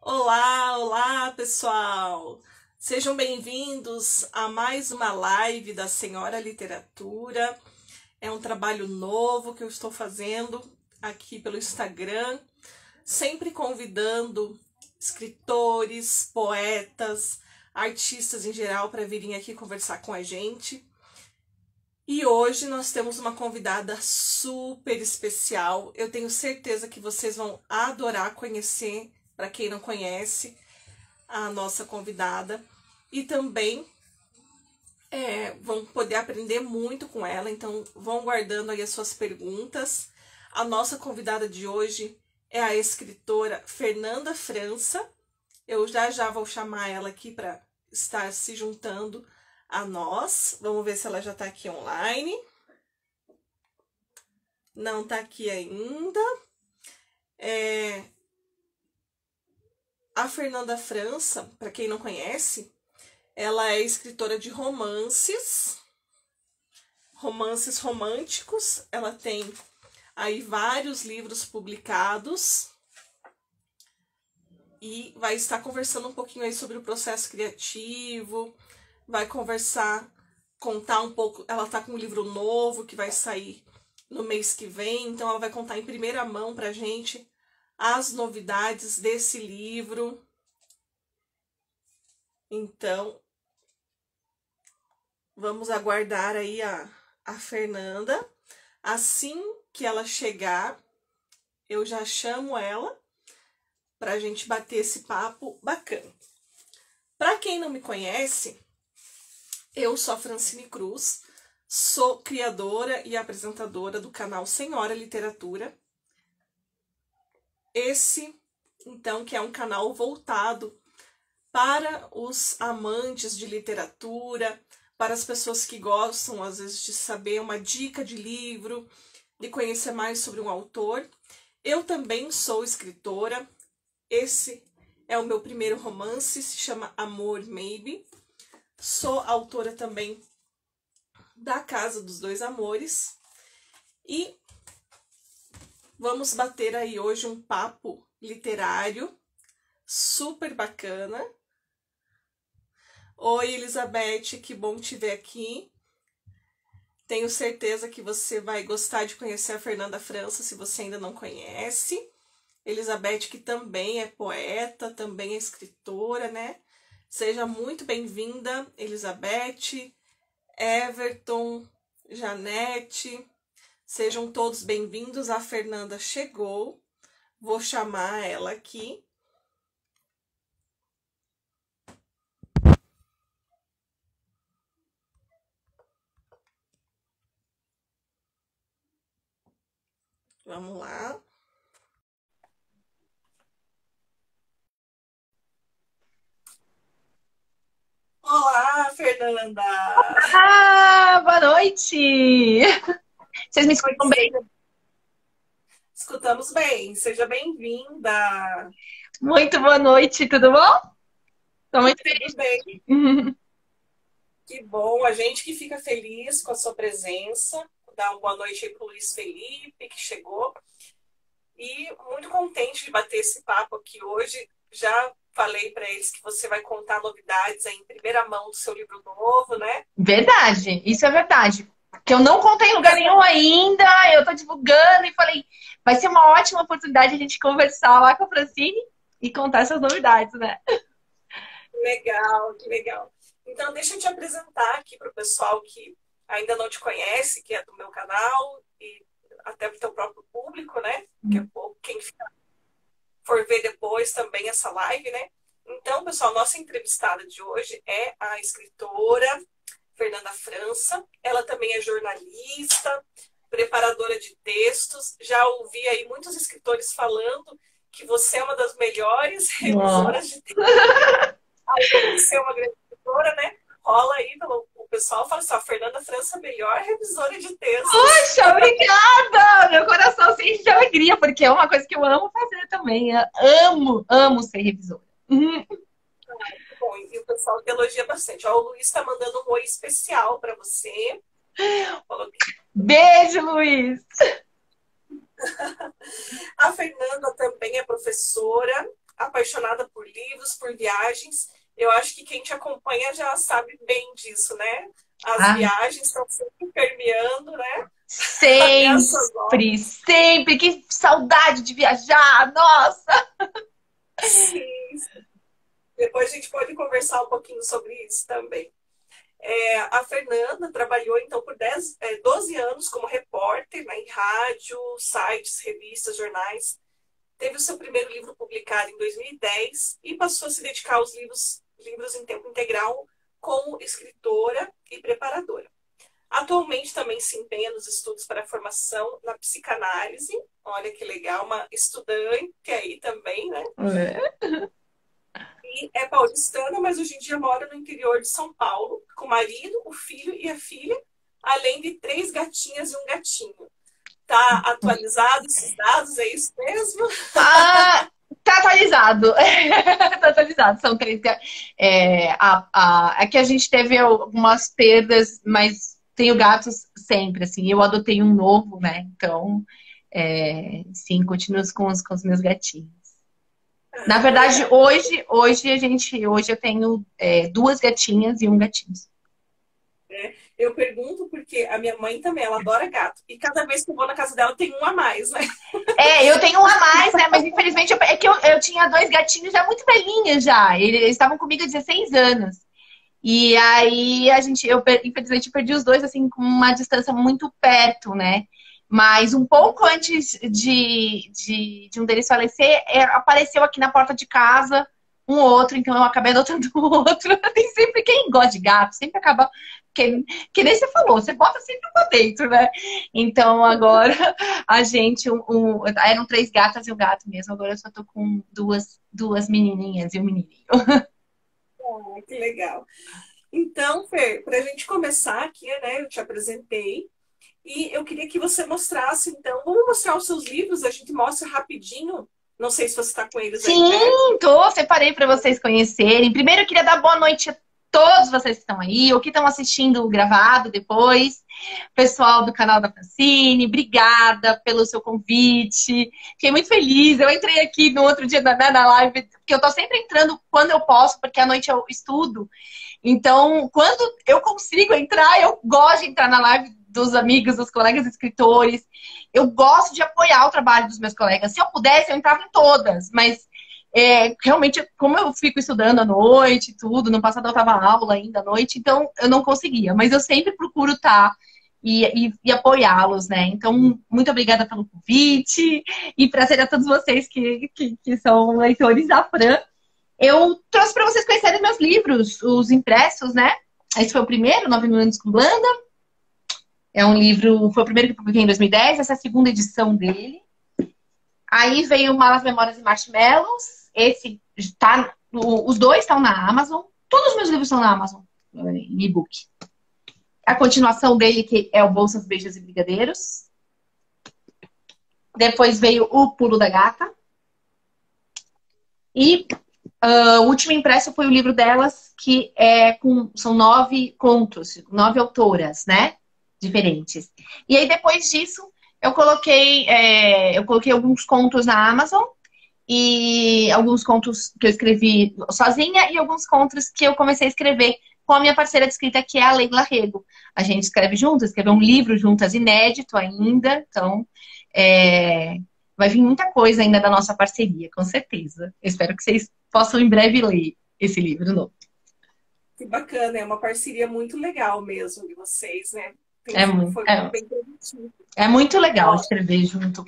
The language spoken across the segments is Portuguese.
Olá, olá, pessoal! Sejam bem-vindos a mais uma live da Senhora Literatura. É um trabalho novo que eu estou fazendo aqui pelo Instagram, sempre convidando escritores, poetas, artistas em geral para virem aqui conversar com a gente. E hoje nós temos uma convidada super especial. Eu tenho certeza que vocês vão adorar conhecer, para quem não conhece, a nossa convidada. E também vão poder aprender muito com ela, então vão guardando aí as suas perguntas. A nossa convidada de hoje é a escritora Fernanda França. Eu já vou chamar ela aqui para estar se juntando a nós. Vamos ver se ela já está aqui online. Não está aqui ainda. A Fernanda França, para quem não conhece, ela é escritora de romances românticos. Ela tem aí vários livros publicados e vai estar conversando um pouquinho aí sobre o processo criativo, vai contar um pouco. Ela tá com um livro novo que vai sair no mês que vem, então ela vai contar em primeira mão pra gente as novidades desse livro. Então, vamos aguardar aí a Fernanda. Assim que ela chegar, eu já chamo ela pra gente bater esse papo bacana. Pra quem não me conhece, eu sou a Francine Cruz, sou criadora e apresentadora do canal Senhora Literatura. Esse, então, que é um canal voltado para os amantes de literatura, para as pessoas que gostam, às vezes, de saber uma dica de livro, de conhecer mais sobre um autor. Eu também sou escritora. Esse é o meu primeiro romance, se chama Amor Maybe. Sou autora também da Casa dos Dois Amores. E vamos bater aí hoje um papo literário super bacana. Oi, Elizabeth, que bom te ver aqui. Tenho certeza que você vai gostar de conhecer a Fernanda França, se você ainda não conhece. Elizabeth, que também é poeta, também é escritora, né? Seja muito bem-vinda, Elizabeth, Everton, Janete. Sejam todos bem-vindos. A Fernanda chegou. Vou chamar ela aqui. Vamos lá. Olá, Fernanda! Boa noite! Vocês me Oi, escutam bem? escutamos bem. Seja bem-vinda. Muito boa noite, tudo bom? Tô muito Tudo feliz. bem? Que bom. A gente que fica feliz com a sua presença. Dar uma boa noite aí pro Luiz Felipe, que chegou. E muito contente de bater esse papo aqui hoje. Já falei para eles que você vai contar novidades aí em primeira mão do seu livro novo, né? Verdade, isso é verdade. Que eu não contei em lugar nenhum ainda, eu tô divulgando e falei, vai ser uma ótima oportunidade a gente conversar lá com a Francine e contar essas novidades, né? Que legal, que legal. Então, deixa eu te apresentar aqui para o pessoal que ainda não te conhece, que é do meu canal, e até para o teu próprio público, né? Daqui a pouco, quem for ver depois também essa live, né? Então, pessoal, nossa entrevistada de hoje é a escritora Fernanda França. Ela também é jornalista, preparadora de textos. Já ouvi aí muitos escritores falando que você é uma das melhores revisoras Nossa. de textos. Além de ser uma grande escritora, né? Rola aí, o pessoal fala assim, a Fernanda França é a melhor revisora de textos. Poxa, obrigada! Meu coração se enche de alegria, porque é uma coisa que eu amo fazer também. Eu amo ser revisora. Bom, e o pessoal que elogia bastante. Ó, o Luiz está mandando um oi especial para você. Falou que Beijo, Luiz! a Fernanda também é professora, apaixonada por livros, por viagens. Eu acho que quem te acompanha já sabe bem disso, né? As Ah, viagens estão sempre permeando, né? Até as suas obras. sempre, sempre. Que saudade de viajar, nossa! Sim, sim. Depois a gente pode conversar um pouquinho sobre isso também. A Fernanda trabalhou, então, por 12 anos como repórter, né, em rádio, sites, revistas, jornais. Teve o seu primeiro livro publicado em 2010 e passou a se dedicar aos livros em tempo integral como escritora e preparadora. Atualmente também se empenha nos estudos para a formação na psicanálise. Olha que legal, uma estudante aí também, né? É. E é paulistana, mas hoje em dia mora no interior de São Paulo, com o marido, o filho e a filha, além de 3 gatinhas e um gatinho. Tá atualizado esses dados? É isso mesmo? Ah, tá atualizado. Tá atualizado. São três. É que a gente teve algumas perdas, mas tenho gatos sempre, assim. Eu adotei um novo, né? Então, sim, continuo com os meus gatinhos. Na Ah, que verdade, legal. hoje eu tenho 2 gatinhas e um gatinho. Eu pergunto porque a minha mãe também, ela adora gato. E cada vez que eu vou na casa dela, tem um a mais, né? Eu tenho um a mais, né? Mas infelizmente é que eu tinha 2 gatinhos já muito velhinhos já. Eles estavam comigo há 16 anos. E aí infelizmente, eu perdi os dois, assim, com uma distância muito perto, né? Mas um pouco antes de um deles falecer, apareceu aqui na porta de casa um outro, então eu acabei adotando o outro. Tem sempre quem gosta de gato, sempre acaba. Que nem você falou, você bota sempre um pra dentro, né? Então agora a gente, eram 3 gatas e um gato mesmo, agora eu só tô com duas menininhas e um menininho. Ah, que legal. Então, Fer, para a gente começar aqui, né? Eu te apresentei. E eu queria que você mostrasse, então. Vamos mostrar os seus livros, a gente mostra rapidinho. Não sei se você está com eles aí perto. Sim, separei para vocês conhecerem. Primeiro, eu queria dar boa noite a todos vocês que estão aí, ou que estão assistindo o gravado depois. Pessoal do canal da Francine, obrigada pelo seu convite. Fiquei muito feliz. Eu entrei aqui no outro dia na live, porque eu tô sempre entrando quando eu posso, porque à noite eu estudo. Então, quando eu consigo entrar, eu gosto de entrar na live dos amigos, dos colegas escritores. Eu gosto de apoiar o trabalho dos meus colegas. Se eu pudesse, eu entrava em todas, mas realmente, como eu fico estudando à noite e tudo, no passado eu tava aula ainda à noite, então eu não conseguia. Mas eu sempre procuro estar e apoiá-los, né? Então, muito obrigada pelo convite e prazer a todos vocês que são leitores da Fran. Eu trouxe para vocês conhecerem meus livros, os impressos, né? Esse foi o primeiro, 9 Minutos com Blanda. É um livro, foi o primeiro que eu publiquei em 2010, essa é a segunda edição dele. Aí veio Malas, Memórias e Marshmallows. Esse tá, os dois estão na Amazon. Todos os meus livros estão na Amazon, em e-book. A continuação dele, que é o Bolsas, Beijos e Brigadeiros. Depois veio O Pulo da Gata. E o último impresso foi o livro delas, que são 9 contos, 9 autoras, né? Diferentes. E aí, depois disso, eu coloquei alguns contos na Amazon e alguns contos que eu escrevi sozinha e alguns contos que eu comecei a escrever com a minha parceira de escrita, que é a Leila Rego. A gente escreve juntas, escreveu um livro juntas, inédito ainda. Então, vai vir muita coisa ainda da nossa parceria, com certeza. Eu espero que vocês possam em breve ler esse livro novo. Que bacana, é uma parceria muito legal mesmo de vocês, né? É muito, Foi é, bem produtivo. é muito legal Ó, escrever junto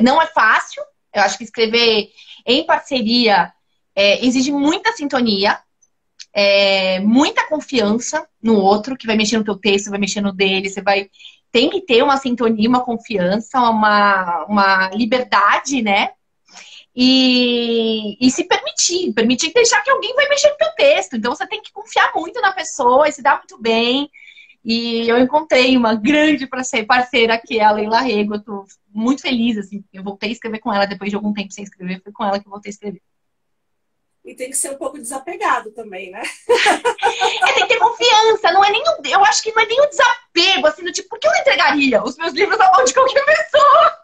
não é fácil. Eu acho que escrever em parceria exige muita sintonia, muita confiança no outro, que vai mexer no teu texto, vai mexer no dele, tem que ter uma sintonia, uma confiança, uma liberdade, né? E se permitir deixar que alguém vai mexer no teu texto. Então você tem que confiar muito na pessoa e se dar muito bem. E eu encontrei uma grande parceira, que é a Leila Rego. Eu tô muito feliz, assim. Eu voltei a escrever com ela depois de algum tempo sem escrever. Foi com ela que eu voltei a escrever. E tem que ser um pouco desapegado também, né? Tem que ter confiança, não é nem eu acho que não é nem o desapego, assim, do tipo, por que eu não entregaria os meus livros na mão de qualquer pessoa?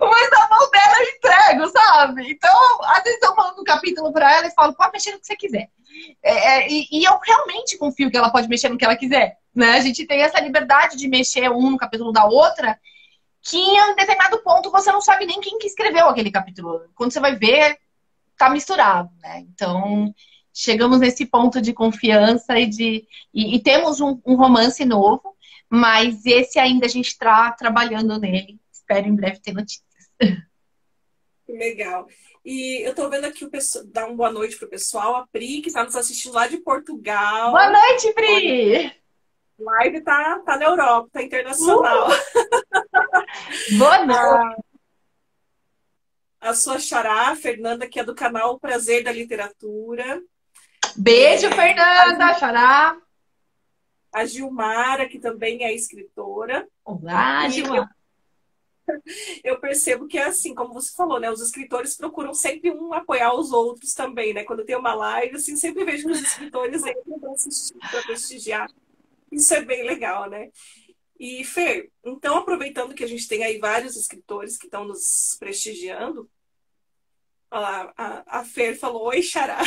Mas na mão dela eu entrego, sabe? Então, às vezes eu mando um capítulo pra ela e falo, pode mexer no que você quiser. E eu realmente confio que ela pode mexer no que ela quiser, né? A gente tem essa liberdade de mexer um no capítulo da outra, que em um determinado ponto você não sabe nem quem que escreveu aquele capítulo. Quando você vai ver, tá misturado, né? Então, chegamos nesse ponto de confiança e temos um romance novo, mas esse ainda a gente está trabalhando nele. Espero em breve ter notícias. Legal. E eu tô vendo aqui o pessoal, dar uma boa noite pro pessoal, a Pri, que tá nos assistindo lá de Portugal. Boa noite, Olha, Pri! a live tá na Europa, tá internacional. Boa noite! A sua xará, Fernanda, que é do canal Prazer da Literatura. Beijo, Fernanda! Xará! A Gilmara, que também é escritora. Olá, Gilmara! Eu percebo que é assim, como você falou, né? Os escritores procuram sempre um apoiar os outros também, né? Quando tem uma live, assim, sempre vejo que os escritores entram para assistir, para prestigiar. Isso é bem legal, né? E, Fer, então, aproveitando que a gente tem aí vários escritores que estão nos prestigiando, olha lá, a Fer falou, oi, Xará.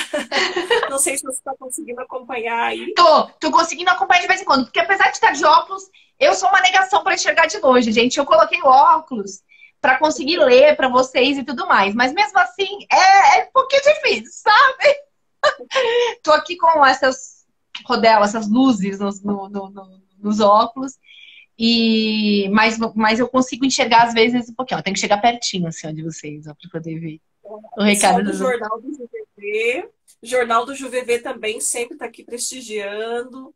Não sei se você está conseguindo acompanhar aí. Tô conseguindo acompanhar de vez em quando, porque apesar de estar de óculos, eu sou uma negação para enxergar de longe, gente. Eu coloquei o óculos para conseguir ler para vocês e tudo mais, mas mesmo assim é um pouquinho difícil, sabe? Tô aqui com essas rodelas, essas luzes nos óculos. Mas eu consigo enxergar às vezes um pouquinho. Eu tenho que chegar pertinho assim, de vocês, para poder ver o recado do Jornal do JuVV. Jornal do JuVV também sempre está aqui prestigiando.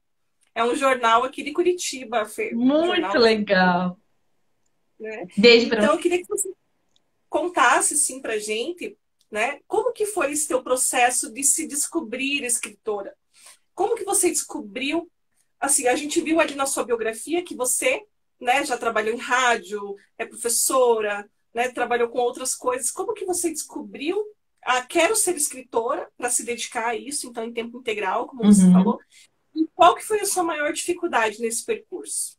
É um jornal aqui de Curitiba, Fê. Muito legal. Né? Beijo pra então, você. eu queria que você contasse assim, pra gente, né? Como que foi esse teu processo de se descobrir escritora? Como que você descobriu? Assim, a gente viu ali na sua biografia que você, né, já trabalhou em rádio, é professora, né, trabalhou com outras coisas. Como que você descobriu? Ah, quero ser escritora para se dedicar a isso, então em tempo integral, como você falou. E qual que foi a sua maior dificuldade nesse percurso?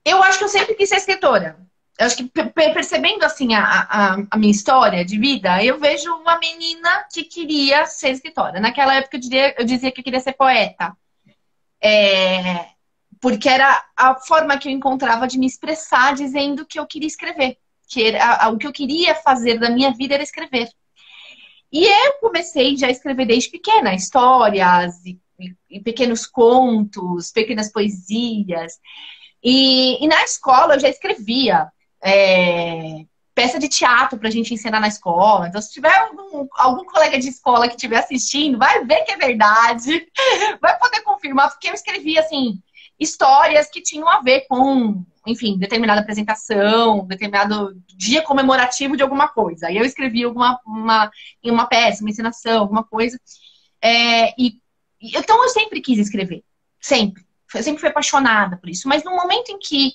Eu acho que eu sempre quis ser escritora. Eu acho que percebendo assim a minha história de vida, eu vejo uma menina que queria ser escritora. Naquela época eu dizia que eu queria ser poeta. Porque era a forma que eu encontrava de me expressar dizendo que eu queria escrever. O que eu queria fazer da minha vida era escrever. E eu comecei já a escrever desde pequena, histórias e pequenos contos, pequenas poesias. E na escola eu já escrevia peça de teatro pra gente ensinar na escola. Então, se tiver algum colega de escola que estiver assistindo, vai ver que é verdade. Vai poder confirmar, porque eu escrevia, assim, histórias que tinham a ver com, enfim, determinada apresentação, determinado dia comemorativo de alguma coisa. Aí eu escrevia em uma peça, uma encenação, alguma coisa. Então eu sempre quis escrever. Sempre. Eu sempre fui apaixonada por isso. Mas no momento em que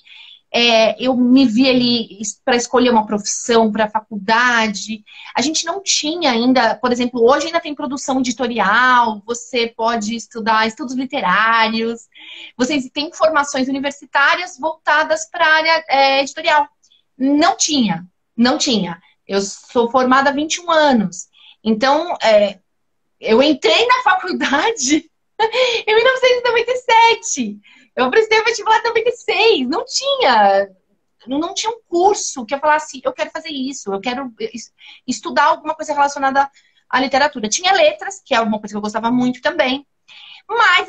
eu me vi ali para escolher uma profissão, para a faculdade. A gente não tinha ainda, por exemplo, hoje ainda tem produção editorial, você pode estudar estudos literários, você tem formações universitárias voltadas para a área editorial. Não tinha, não tinha. Eu sou formada há 21 anos. Então, eu entrei na faculdade em 1997. Eu prestei o vestibular em 96. Não tinha um curso que eu falasse, eu quero fazer isso, eu quero estudar alguma coisa relacionada à literatura. Tinha letras, que é uma coisa que eu gostava muito também. Mas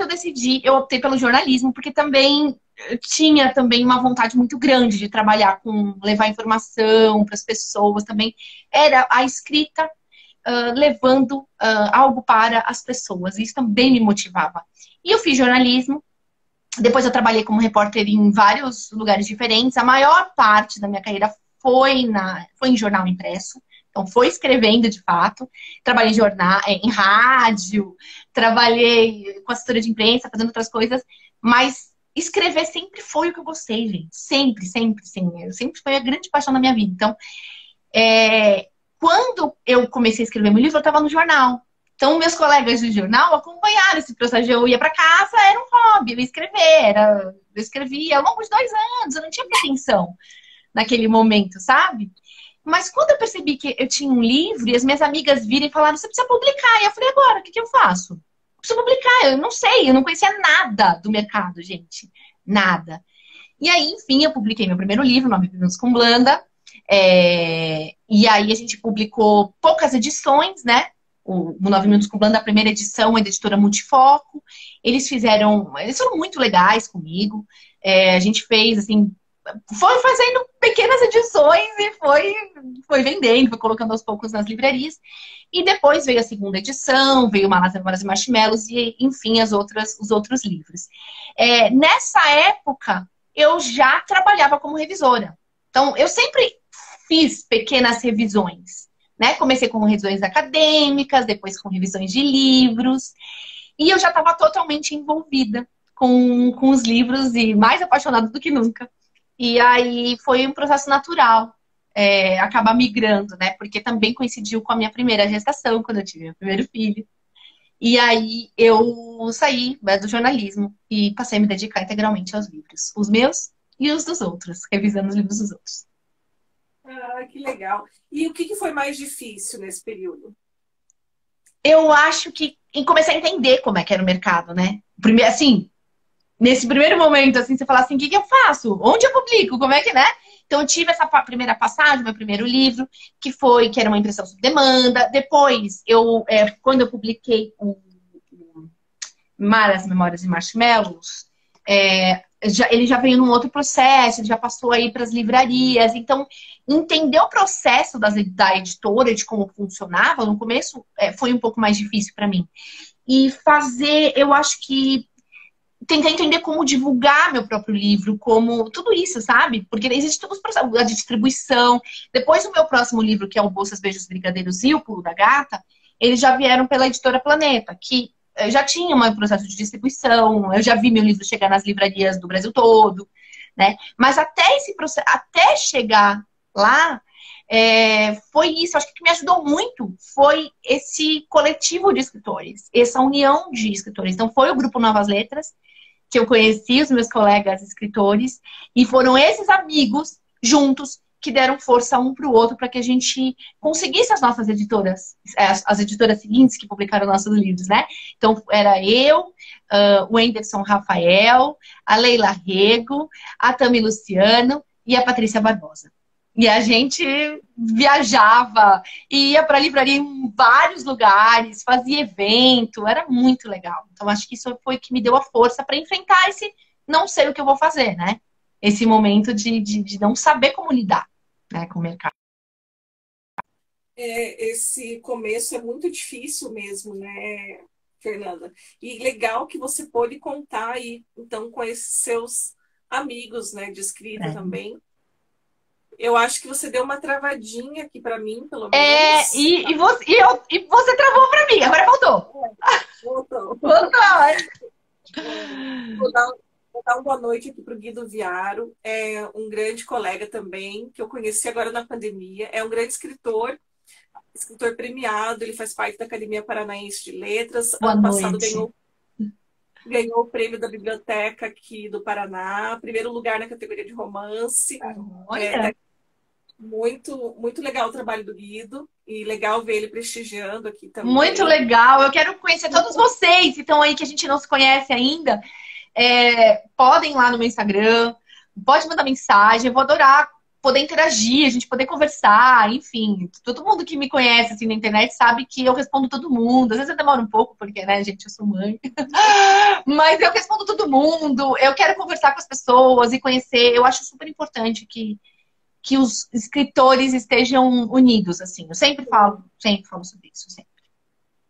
eu optei pelo jornalismo, porque também tinha também uma vontade muito grande de trabalhar com levar informação para as pessoas também. Era a escrita levando algo para as pessoas. Isso também me motivava. E eu fiz jornalismo. Depois eu trabalhei como repórter em vários lugares diferentes. A maior parte da minha carreira foi em jornal impresso. Então, foi escrevendo de fato. Trabalhei em jornal, em rádio, trabalhei com assessoria de imprensa, fazendo outras coisas. Mas escrever sempre foi o que eu gostei, gente. Sempre, sempre, sim. Sempre foi a grande paixão da minha vida. Então, quando eu comecei a escrever meu livro, eu estava no jornal. Então, meus colegas do jornal acompanharam esse processo. Eu ia para casa, era um hobby, eu ia escrever. Eu escrevia ao longo de 2 anos, eu não tinha pretensão naquele momento, sabe? Mas quando eu percebi que eu tinha um livro e as minhas amigas viram e falaram, você precisa publicar. E eu falei, agora, o que eu faço? Eu preciso publicar, eu não sei, eu não conhecia nada do mercado, gente. Nada. E aí, enfim, eu publiquei meu primeiro livro, 9 Minutos com Blanda. E aí a gente publicou poucas edições, né? O 9 Minutos com Blanda, a primeira edição é da editora Multifoco. Eles foram muito legais comigo. A gente fez, assim, foi fazendo pequenas edições e foi vendendo, foi colocando aos poucos nas livrarias. E depois veio a segunda edição, veio Malas, Memórias e Marshmallows e, enfim, os outros livros. Nessa época, eu já trabalhava como revisora. Então, eu sempre fiz pequenas revisões, né? Comecei com revisões acadêmicas, depois com revisões de livros. E eu já estava totalmente envolvida com os livros e mais apaixonada do que nunca. E aí foi um processo natural acabar migrando, né? Porque também coincidiu com a minha primeira gestação, quando eu tive meu primeiro filho. E aí eu saí do jornalismo e passei a me dedicar integralmente aos livros. Os meus e os dos outros, revisando os livros dos outros. Ah, que legal. E o que foi mais difícil nesse período? Eu acho que comecei a entender como é que era o mercado, né? Primeiro, assim, nesse primeiro momento, assim, você fala assim, o que eu faço? Onde eu publico? Como é que, né? Então, eu tive essa primeira passagem, meu primeiro livro, que era uma impressão sob demanda. Depois, quando eu publiquei o Maras, Memórias e Marshmallows, ele já veio num outro processo, ele já passou aí para as livrarias. Então, entender o processo da editora, de como funcionava, no começo foi um pouco mais difícil para mim. E eu acho que tentar entender como divulgar meu próprio livro, como tudo isso, sabe? Porque existe todos os processos, a distribuição. Depois o meu próximo livro, que é o Bolsas, Beijos, Brigadeiros e o Pulo da Gata, eles já vieram pela editora Planeta, que já tinha um processo de distribuição, eu já vi meu livro chegar nas livrarias do Brasil todo, né? Mas até esse processo, até chegar lá, foi isso. Acho que o que me ajudou muito foi esse coletivo de escritores, essa união de escritores. Então, foi o Grupo Novas Letras, que eu conheci os meus colegas escritores, e foram esses amigos juntos que deram força um para o outro para que a gente conseguisse as nossas editoras, as editoras seguintes que publicaram nossos livros, né? Então, era eu, o Anderson Rafael, a Leila Rego, a Tami Luciano e a Patrícia Barbosa. E a gente viajava, ia para a livraria em vários lugares, fazia evento, era muito legal. Então, acho que isso foi o que me deu a força para enfrentar esse não sei o que eu vou fazer, né? Esse momento de não saber como lidar, né, com o mercado. Esse começo é muito difícil mesmo, né, Fernanda? E legal que você pôde contar aí, então, com esses seus amigos, né, de escrita também. Eu acho que você deu uma travadinha aqui para mim, pelo menos. E você travou para mim, agora voltou. Voltou. Voltou. Vou dar uma boa noite aqui para o Guido Viaro. É um grande colega também, que eu conheci agora na pandemia. É um grande escritor premiado. Ele faz parte da Academia Paranaense de Letras. Ano passado ganhou o prêmio da biblioteca aqui do Paraná. Primeiro lugar na categoria de romance. Olha. Muito, muito legal o trabalho do Guido e legal ver ele prestigiando aqui também. Muito legal. Eu quero conhecer todos vocês que estão aí, que a gente não se conhece ainda. Podem ir lá no meu Instagram, pode mandar mensagem. Eu vou adorar poder interagir, a gente poder conversar, enfim. Todo mundo que me conhece assim na internet sabe que eu respondo todo mundo. Às vezes eu demoro um pouco, porque, né, gente, eu sou mãe. Mas eu respondo todo mundo. Eu quero conversar com as pessoas e conhecer. Eu acho super importante que os escritores estejam unidos, assim. Eu sempre falo sobre isso, sempre.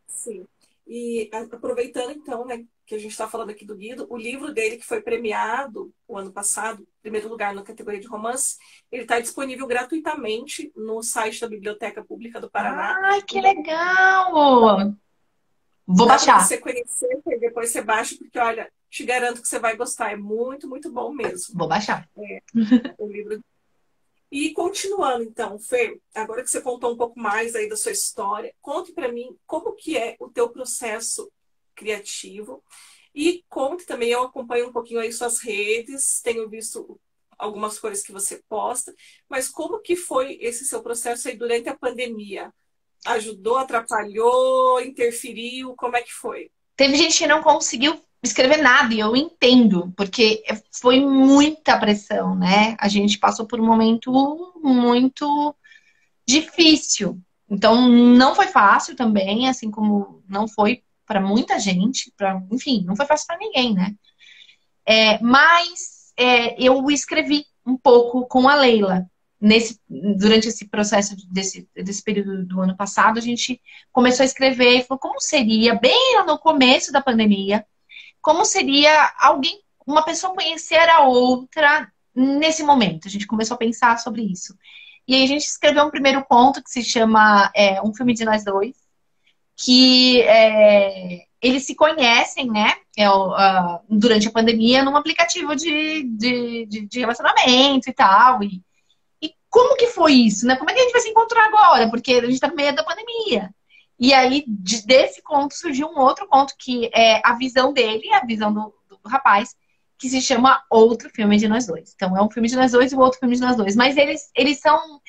Sim. E aproveitando, então, né, que a gente está falando aqui do Guido, o livro dele, que foi premiado o ano passado, primeiro lugar na categoria de romance, ele está disponível gratuitamente no site da Biblioteca Pública do Paraná. Ai, que legal! Vou baixar. Você conhecer, e depois você baixa, porque, olha, te garanto que você vai gostar. É muito, muito bom mesmo. Vou baixar. O livro. E continuando, então, Fê, agora que você contou um pouco mais aí da sua história, conte para mim como que é o teu processo criativo e conte também, eu acompanho um pouquinho aí suas redes, tenho visto algumas coisas que você posta, mas como que foi esse seu processo aí durante a pandemia? Ajudou, atrapalhou, interferiu? Como é que foi? Teve gente que não conseguiu escrever nada, e eu entendo, porque foi muita pressão, né? A gente passou por um momento muito difícil. Então, não foi fácil também, assim como não foi para muita gente, enfim, não foi fácil para ninguém, né? Mas eu escrevi um pouco com a Leila. Durante esse processo desse período do ano passado, a gente começou a escrever e falou como seria, bem lá no começo da pandemia, como seria uma pessoa conhecer a outra nesse momento. A gente começou a pensar sobre isso. E aí a gente escreveu um primeiro conto que se chama Um Filme de Nós Dois, que eles se conhecem, né? Durante a pandemia, num aplicativo de relacionamento e tal. E como que foi isso, né? Como é que a gente vai se encontrar agora? Porque a gente tá no meio da pandemia. E aí, desse conto, surgiu um outro conto que é a visão dele, a visão do rapaz, que se chama Outro Filme de Nós Dois. Então, é um filme de nós dois e o outro filme de nós dois. Mas eles são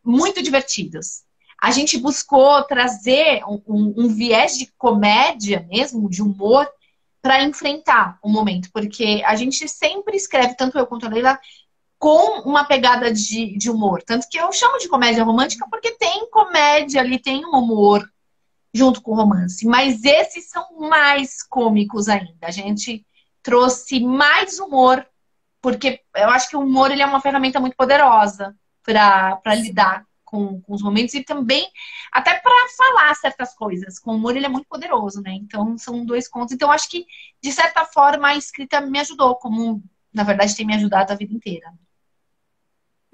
muito divertidos. A gente buscou trazer um viés de comédia mesmo, de humor, para enfrentar o momento. Porque a gente sempre escreve, tanto eu quanto a Leila, com uma pegada de humor. Tanto que eu chamo de comédia romântica porque tem comédia ali, tem um humor junto com o romance. Mas esses são mais cômicos ainda. A gente trouxe mais humor, porque eu acho que o humor ele é uma ferramenta muito poderosa para lidar com os momentos e também até para falar certas coisas. Com o humor ele é muito poderoso, né? Então são dois contos. Então eu acho que, de certa forma, a escrita me ajudou, como na verdade tem me ajudado a vida inteira.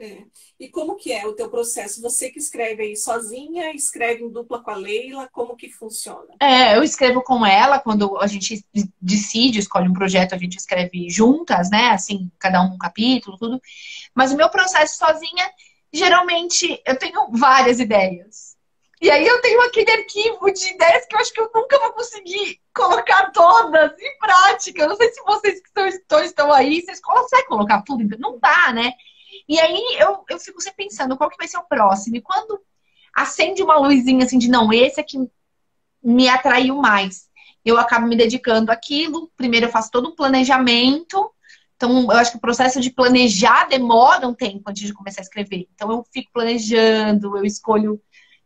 É. E como que é o teu processo? Você que escreve aí sozinha, escreve em dupla com a Leila, como que funciona? Eu escrevo com ela, quando a gente decide, escolhe um projeto, a gente escreve juntas, né? Assim, cada um capítulo, tudo. Mas o meu processo sozinha, geralmente, eu tenho várias ideias. E aí eu tenho aquele arquivo de ideias que eu acho que eu nunca vou conseguir colocar todas em prática. Eu não sei se vocês que estão aí, vocês conseguem colocar tudo? Não dá, né? E aí eu fico sempre pensando qual que vai ser o próximo. E quando acende uma luzinha assim de não, esse aqui me atraiu mais. Eu acabo me dedicando àquilo. Primeiro eu faço todo um planejamento. Então, eu acho que o processo de planejar demora um tempo antes de começar a escrever. Então, eu fico planejando, eu escolho,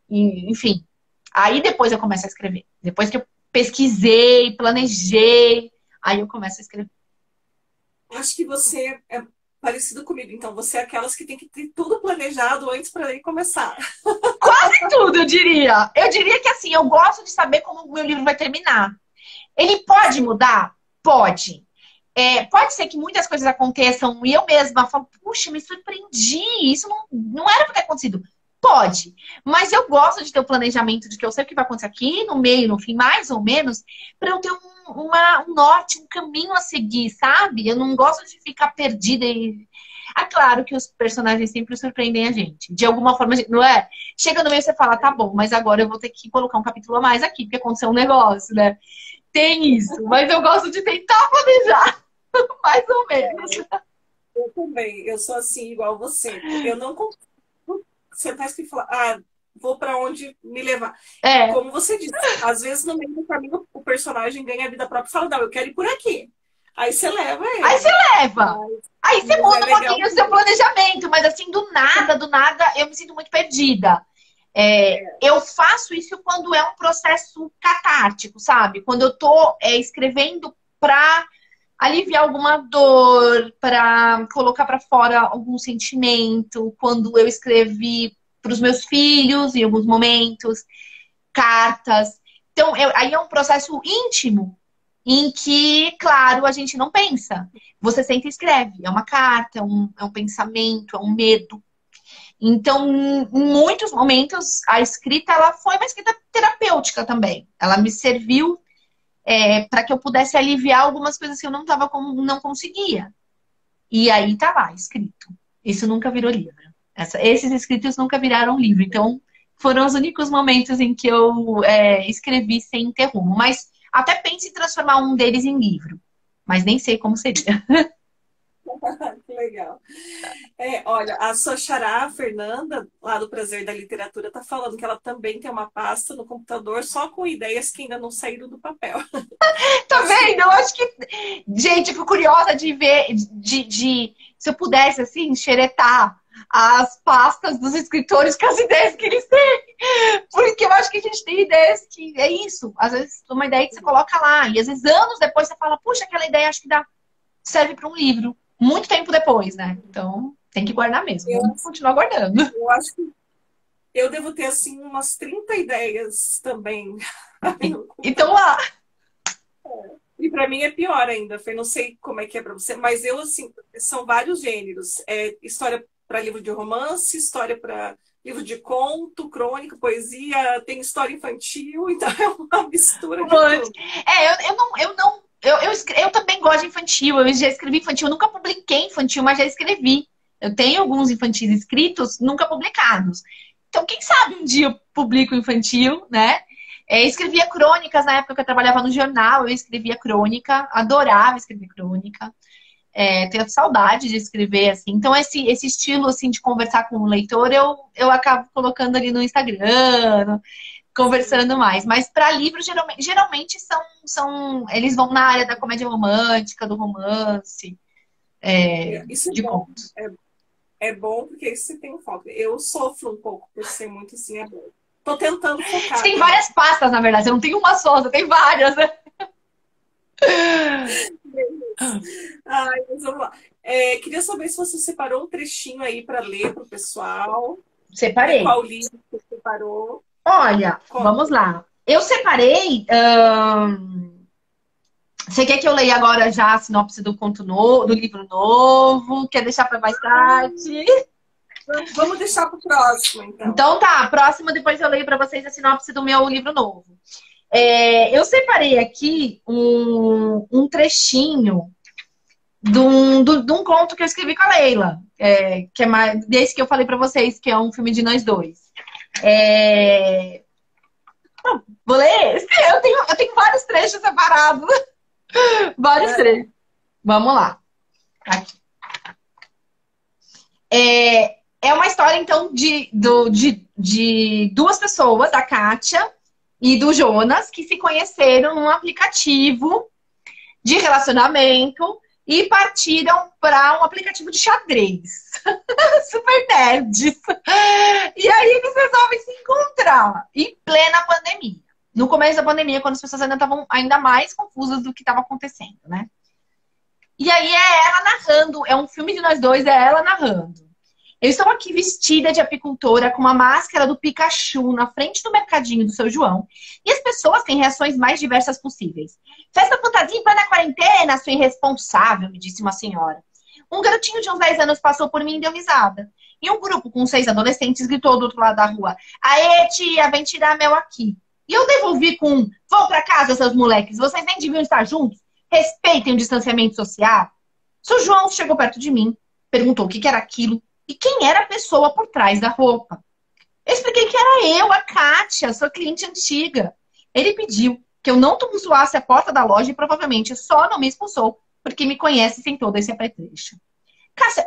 enfim. Aí depois eu começo a escrever. Depois que eu pesquisei, planejei, aí eu começo a escrever. Acho que você é parecido comigo. Então, você é aquelas que tem que ter tudo planejado antes para ir começar. Quase tudo, eu diria. Eu diria que assim, eu gosto de saber como o meu livro vai terminar. Ele pode mudar? Pode. Pode ser que muitas coisas aconteçam e eu mesma falo, puxa, me surpreendi. Isso não era para ter acontecido. Pode. Mas eu gosto de ter o planejamento de que eu sei o que vai acontecer aqui, no meio, no fim, mais ou menos, para eu ter um norte, um caminho a seguir, sabe? Eu não gosto de ficar perdida e é claro que os personagens sempre surpreendem a gente. De alguma forma, não é? Chega no meio e você fala, tá bom, mas agora eu vou ter que colocar um capítulo a mais aqui, porque aconteceu um negócio, né? Tem isso, mas eu gosto de tentar planejar, mais ou menos. Eu também, eu sou assim, igual você. Eu não consigo sentar e falar, vou para onde me levar. É. Como você disse, às vezes no meio do caminho o personagem ganha vida própria e fala, não, eu quero ir por aqui. Aí você leva ele. Aí você leva. Aí você muda um pouquinho o seu planejamento, mas assim, do nada, eu me sinto muito perdida. Eu faço isso quando é um processo catártico, sabe? Quando eu tô escrevendo pra aliviar alguma dor, pra colocar pra fora algum sentimento. Quando eu escrevi pros meus filhos em alguns momentos, cartas. Então, aí é um processo íntimo em que, claro, a gente não pensa. Você senta e escreve. É uma carta, é um pensamento, é um medo. Então, em muitos momentos, a escrita ela foi uma escrita terapêutica também. Ela me serviu para que eu pudesse aliviar algumas coisas que eu não conseguia. E aí tá lá, escrito. Isso nunca virou livro. Esses escritos nunca viraram livro. Então, foram os únicos momentos em que eu escrevi sem ter rumo. Mas até penso em transformar um deles em livro. Mas nem sei como seria. Que legal. Olha, a sua xará, a Fernanda, lá do Prazer da Literatura, está falando que ela também tem uma pasta no computador só com ideias que ainda não saíram do papel. Tá Acho que vendo? Eu acho que. Gente, eu fico curiosa de ver. Se eu pudesse, assim, xeretar as pastas dos escritores com as ideias que eles têm. Porque eu acho que a gente tem ideias que é isso. Às vezes, uma ideia que você coloca lá. E às vezes, anos depois, você fala, puxa, aquela ideia acho que serve para um livro. Muito tempo depois, né? Então, tem que guardar mesmo. eu, Vamos continuar guardando. eu acho que eu devo ter, assim, umas 30 ideias também. Então, lá. E para mim é pior ainda, Fê. Não sei como é que é para você, mas eu, assim, são vários gêneros. História para livro de romance, história para livro de conto, crônica, poesia, tem história infantil, então é uma mistura de tudo. Eu também gosto de infantil. Eu já escrevi infantil. Eu nunca publiquei infantil, mas já escrevi. Eu tenho alguns infantis escritos, nunca publicados. Então, quem sabe um dia eu publico infantil, né? Escrevia crônicas na época que eu trabalhava no jornal. Eu escrevia crônica, adorava escrever crônica. Tenho saudade de escrever, assim. Então, esse estilo, assim, de conversar com o leitor, eu acabo colocando ali no Instagram, conversando mais. Mas para livros, geralmente eles vão na área da comédia romântica, do romance, Isso é de bom. contos. É bom porque aí você tem um foco. Eu sofro um pouco por ser muito assim, é bom. Tô tentando Você focar tem também. várias pastas, na verdade. Você não tem uma só, você tem várias, né? Ai, mas vamos lá. Queria saber se você separou um trechinho aí para ler para o pessoal. Separei. Qual livro você separou? Olha, Conta. vamos lá. Eu separei. Você quer que eu leia agora já a sinopse do conto novo, do livro novo? Quer deixar para mais tarde? Vamos deixar para o próximo, então. Então tá, a próxima depois eu leio para vocês a sinopse do meu livro novo. Eu separei aqui um trechinho de um conto que eu escrevi com a Leila, que é mais, desse que eu falei para vocês, que é um filme de nós dois. Vou ler? Eu tenho vários trechos separados. Vários trechos. Vamos lá. Aqui. É uma história, então, de duas pessoas, a Kátia e do Jonas, que se conheceram num aplicativo de relacionamento e partiram para um aplicativo de xadrez. Super nerds. E aí eles resolvem se encontrar em plena pandemia. No começo da pandemia, quando as pessoas ainda estavam ainda mais confusas do que estava acontecendo, né? E aí é ela narrando, é um filme de nós dois, é ela narrando. Eu estou aqui vestida de apicultora com uma máscara do Pikachu na frente do mercadinho do seu João. E as pessoas têm reações mais diversas possíveis. Festa fantasia em plena quarentena, sua irresponsável, me disse uma senhora. Um garotinho de uns 10 anos passou por mim e deu risada. E um grupo com 6 adolescentes gritou do outro lado da rua: Aê, tia, vem tirar mel aqui. E eu devolvi com um: vão pra casa, seus moleques, vocês nem deviam estar juntos. Respeitem o distanciamento social. Seu João chegou perto de mim, perguntou o que era aquilo e quem era a pessoa por trás da roupa. Eu expliquei que era eu, a Kátia, sua cliente antiga. Ele pediu que eu não tumultuasse a porta da loja e provavelmente só não me expulsou porque me conhece sem todo esse apetrecho.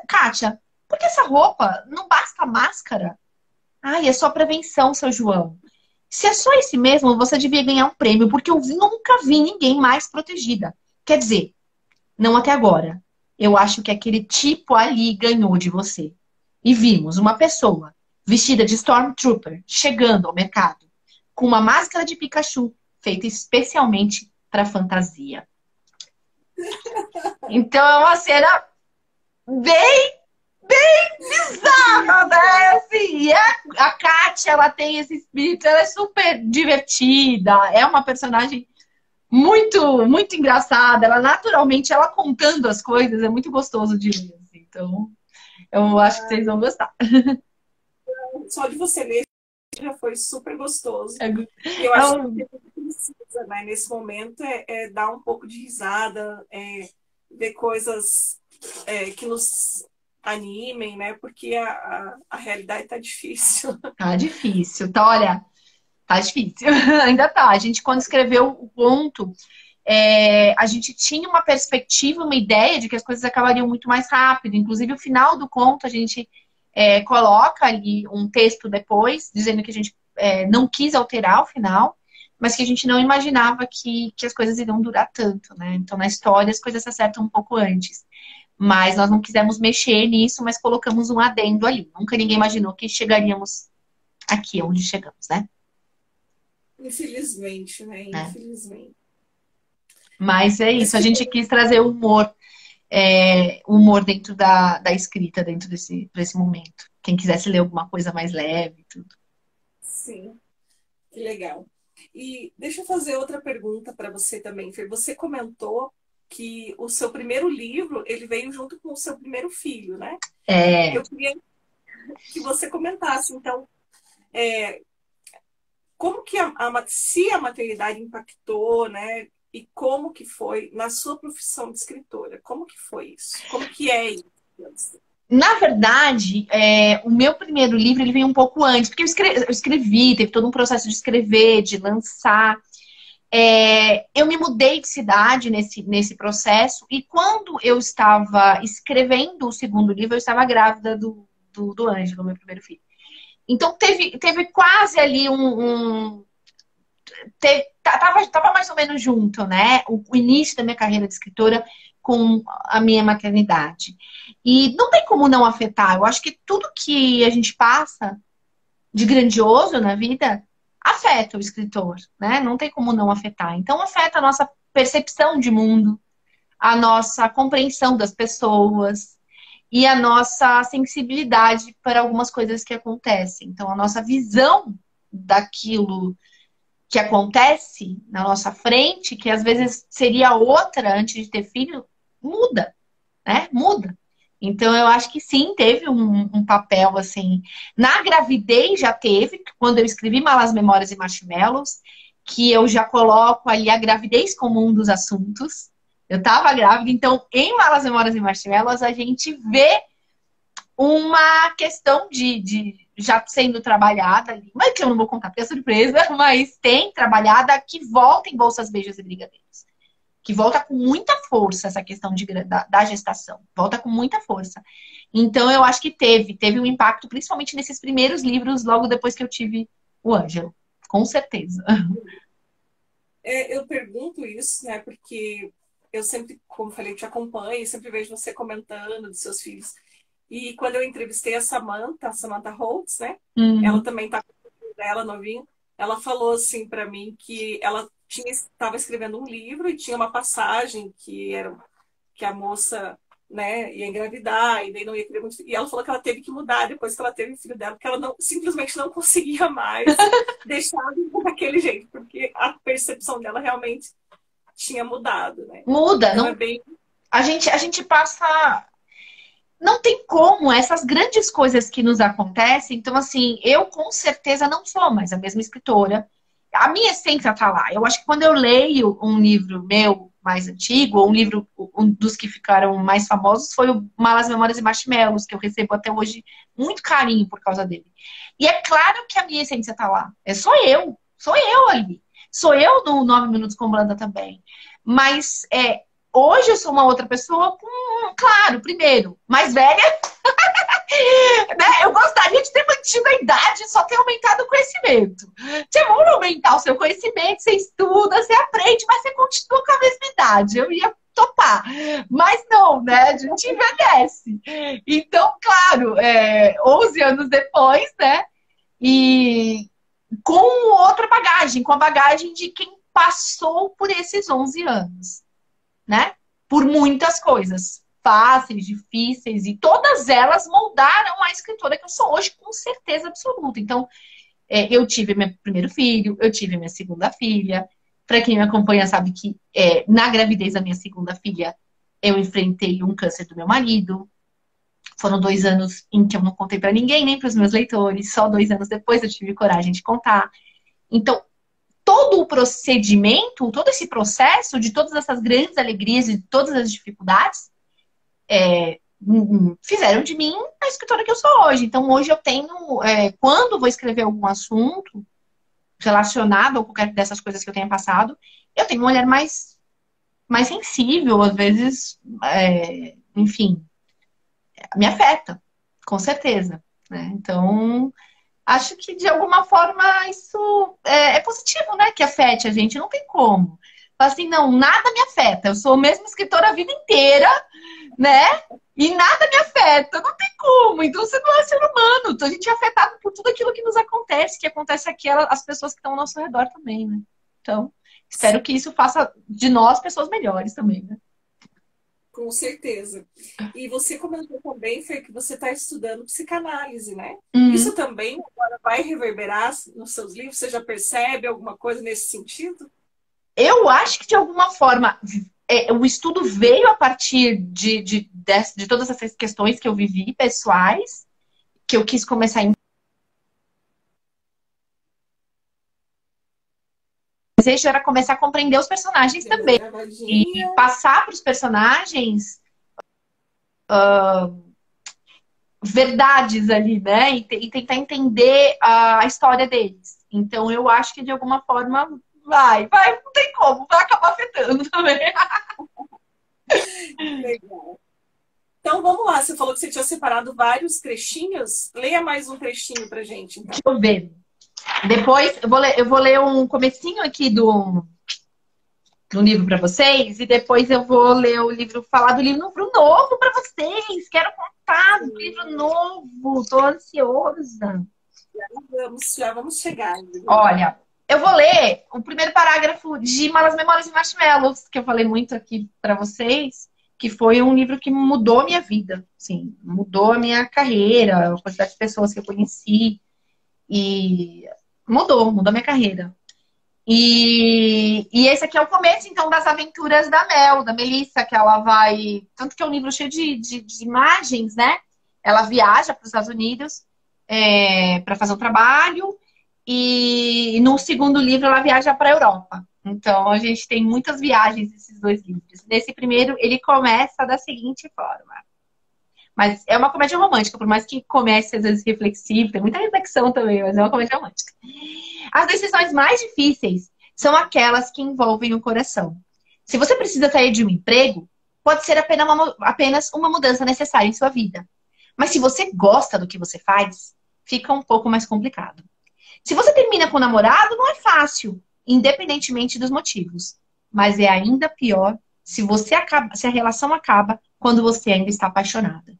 Kátia, por que essa roupa? Não basta a máscara? Ai, é só prevenção, seu João. Se é só esse mesmo, você devia ganhar um prêmio, porque eu nunca vi ninguém mais protegida. Quer dizer, não até agora. Eu acho que aquele tipo ali ganhou de você. E vimos uma pessoa vestida de Stormtrooper chegando ao mercado com uma máscara de Pikachu feita especialmente para fantasia. Então é uma cena bem bizarra, né? Assim, e a Kátia, ela tem esse espírito, ela é super divertida, é uma personagem muito engraçada. Ela naturalmente, ela contando as coisas, é muito gostoso de ler. Assim. Então, eu acho que vocês vão gostar. Só de você ler já foi super gostoso. É, E eu acho que o que a gente precisa, né, nesse momento dar um pouco de risada, ver coisas que nos animem, né? Porque a realidade tá difícil. Tá difícil. Tá, olha, tá difícil. Ainda tá. A gente, quando escreveu o conto, a gente tinha uma perspectiva, uma ideia de que as coisas acabariam muito mais rápido. Inclusive, o final do conto, a gente coloca ali um texto depois, dizendo que a gente não quis alterar o final, mas que a gente não imaginava que as coisas iriam durar tanto, né? Então, na história, as coisas se acertam um pouco antes. Mas nós não quisemos mexer nisso, mas colocamos um adendo ali. Nunca ninguém imaginou que chegaríamos aqui onde chegamos, né? Infelizmente, né? É. Infelizmente. Mas é Mas isso, a que gente bom, quis trazer humor dentro da escrita, dentro desse momento. Quem quisesse ler alguma coisa mais leve, tudo. sim, que legal. E deixa eu fazer outra pergunta para você também, Fer. Você comentou que o seu primeiro livro, ele veio junto com o seu primeiro filho, né? É, Eu queria que você comentasse, então, é, como que se a maternidade impactou, né? E como que foi na sua profissão de escritora? Como que foi isso? Como que é isso? na verdade, o meu primeiro livro ele veio um pouco antes, porque eu escrevi, teve todo um processo de escrever, de lançar. Eu me mudei de cidade nesse processo, e quando eu estava escrevendo o segundo livro, eu estava grávida do Ângelo, meu primeiro filho. Então teve quase ali tava mais ou menos junto, né? O início da minha carreira de escritora com a minha maternidade. E não tem como não afetar. Eu acho que tudo que a gente passa de grandioso na vida afeta o escritor, né? Não tem como não afetar. Então afeta a nossa percepção de mundo, a nossa compreensão das pessoas e a nossa sensibilidade para algumas coisas que acontecem. Então a nossa visão daquilo que acontece na nossa frente, que às vezes seria outra antes de ter filho, muda, né? Muda. Então, eu acho que sim, teve um papel, assim. Na gravidez já teve, quando eu escrevi Malas Memórias e Marshmallows, que eu já coloco ali a gravidez como um dos assuntos. Eu tava grávida, então, em Malas Memórias e Marshmallows, a gente vê uma questão de já sendo trabalhada ali, mas que eu não vou contar porque é surpresa, mas tem trabalhada que volta em bolsas, beijos e brigadeiros. Que volta com muita força essa questão da gestação. Volta com muita força. Então, eu acho que teve um impacto, principalmente nesses primeiros livros, logo depois que eu tive o Ângelo. Com certeza. Eu pergunto isso, né? Porque eu sempre, como falei, te acompanho, sempre vejo você comentando dos seus filhos. E quando eu entrevistei a Samantha Holtz, né? Ela Uhum. também tá com o filho dela novinho. Ela falou assim para mim que ela estava escrevendo um livro e tinha uma passagem que era que a moça, né, ia engravidar e daí não ia querer muito. E ela falou que ela teve que mudar depois que ela teve o filho dela, porque ela não, simplesmente não conseguia mais deixar daquele jeito, porque a percepção dela realmente tinha mudado, né? Muda. Então é Não, bem. a gente passa. Não tem como, essas grandes coisas que nos acontecem. Então, assim, eu com certeza não sou mais a mesma escritora. A minha essência tá lá. Eu acho que quando eu leio um livro meu mais antigo, ou um dos que ficaram mais famosos, foi o Malas Memórias e Marshmallows, que eu recebo até hoje muito carinho por causa dele. E é claro que a minha essência tá lá. Sou eu ali. Sou eu no 9 Minutos com Blanda também. Mas hoje eu sou uma outra pessoa com, claro, primeiro, mais velha, né? Eu gostaria de ter mantido a idade e só ter aumentado o conhecimento. Você vai aumentar o seu conhecimento, você estuda, você aprende, mas você continua com a mesma idade. Eu ia topar. Mas não, né? A gente envelhece. Então, claro, 11 anos depois, né? E com outra bagagem, com a bagagem de quem passou por esses 11 anos, né? Por muitas coisas fáceis, difíceis, e todas elas moldaram a escritora que eu sou hoje, com certeza absoluta. Então, eu tive meu primeiro filho, eu tive minha segunda filha. Para quem me acompanha sabe que na gravidez da minha segunda filha, eu enfrentei um câncer do meu marido. Foram 2 anos em que eu não contei para ninguém, nem para os meus leitores. Só 2 anos depois eu tive coragem de contar. Então, todo o procedimento, todo esse processo de todas essas grandes alegrias e todas as dificuldades, fizeram de mim a escritora que eu sou hoje. Então, hoje eu tenho, quando vou escrever algum assunto relacionado a qualquer dessas coisas que eu tenha passado, eu tenho um olhar mais sensível, às vezes, enfim, me afeta, com certeza, né? Então, acho que de alguma forma isso é positivo, né? Que afete a gente, não tem como. Fala assim, não, nada me afeta. Eu sou a mesma escritora a vida inteira, né? E nada me afeta, não tem como. Então você não é ser humano. Então a gente é afetado por tudo aquilo que nos acontece, que acontece aqui, as pessoas que estão ao nosso redor também, né? Então, espero que isso faça de nós pessoas melhores também, né? Com certeza. E você comentou também, Fê, que você está estudando psicanálise, né? Isso Uhum. também agora vai reverberar nos seus livros? Você já percebe alguma coisa nesse sentido? Eu acho que de alguma forma o estudo veio a partir de todas essas questões que eu vivi, pessoais, que eu quis começar a o desejo era começar a compreender os personagens Deu uma também. E travadinha. passar para os personagens verdades ali, né? E tentar entender a história deles. Então eu acho que de alguma forma vai, não tem como, vai acabar afetando também. Legal. Então vamos lá, você falou que você tinha separado vários trechinhos. Leia mais um trechinho pra gente, então. Deixa eu ver. Depois eu vou ler um comecinho aqui do livro para vocês e depois eu vou ler o livro, falar do livro novo para vocês. Quero contar do livro novo, tô ansiosa. Já vamos chegar. Olha, eu vou ler o primeiro parágrafo de Malas Memórias e Marshmallows, que eu falei muito aqui para vocês, que foi um livro que mudou a minha vida, sim, mudou a minha carreira, a quantidade de pessoas que eu conheci e mudou a minha carreira. E esse aqui é o começo, então, das aventuras da Mel, da Melissa, que ela vai. Tanto que é um livro cheio de imagens, né? Ela viaja para os Estados Unidos para fazer um trabalho, e no segundo livro ela viaja para a Europa. Então, a gente tem muitas viagens nesses dois livros. Nesse primeiro, ele começa da seguinte forma. Mas é uma comédia romântica, por mais que comece às vezes reflexivo, tem muita reflexão também, mas é uma comédia romântica. As decisões mais difíceis são aquelas que envolvem o coração. Se você precisa sair de um emprego, pode ser apenas uma mudança necessária em sua vida. Mas se você gosta do que você faz, fica um pouco mais complicado. Se você termina com o namorado, não é fácil, independentemente dos motivos. Mas é ainda pior se a relação acaba quando você ainda está apaixonada.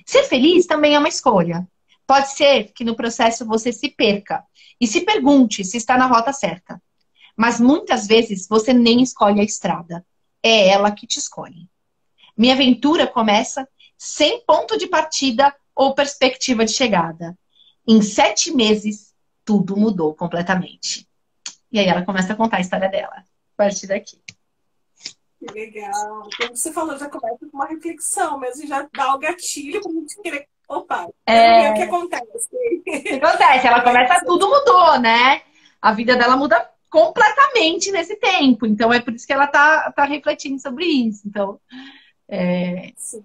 Ser feliz também é uma escolha. Pode ser que no processo você se perca e se pergunte se está na rota certa. Mas muitas vezes você nem escolhe a estrada. É ela que te escolhe. Minha aventura começa sem ponto de partida ou perspectiva de chegada. Em 7 meses, tudo mudou completamente. E aí ela começa a contar a história dela. A partir daqui. Que legal. Como você falou, já começa com uma reflexão mesmo, e já dá o gatilho para a gente querer. Opa, quero ver o que acontece. O que acontece? Ela começa, tudo mudou, né? A vida dela muda completamente nesse tempo. Então é por isso que ela tá refletindo sobre isso. Então, Sim,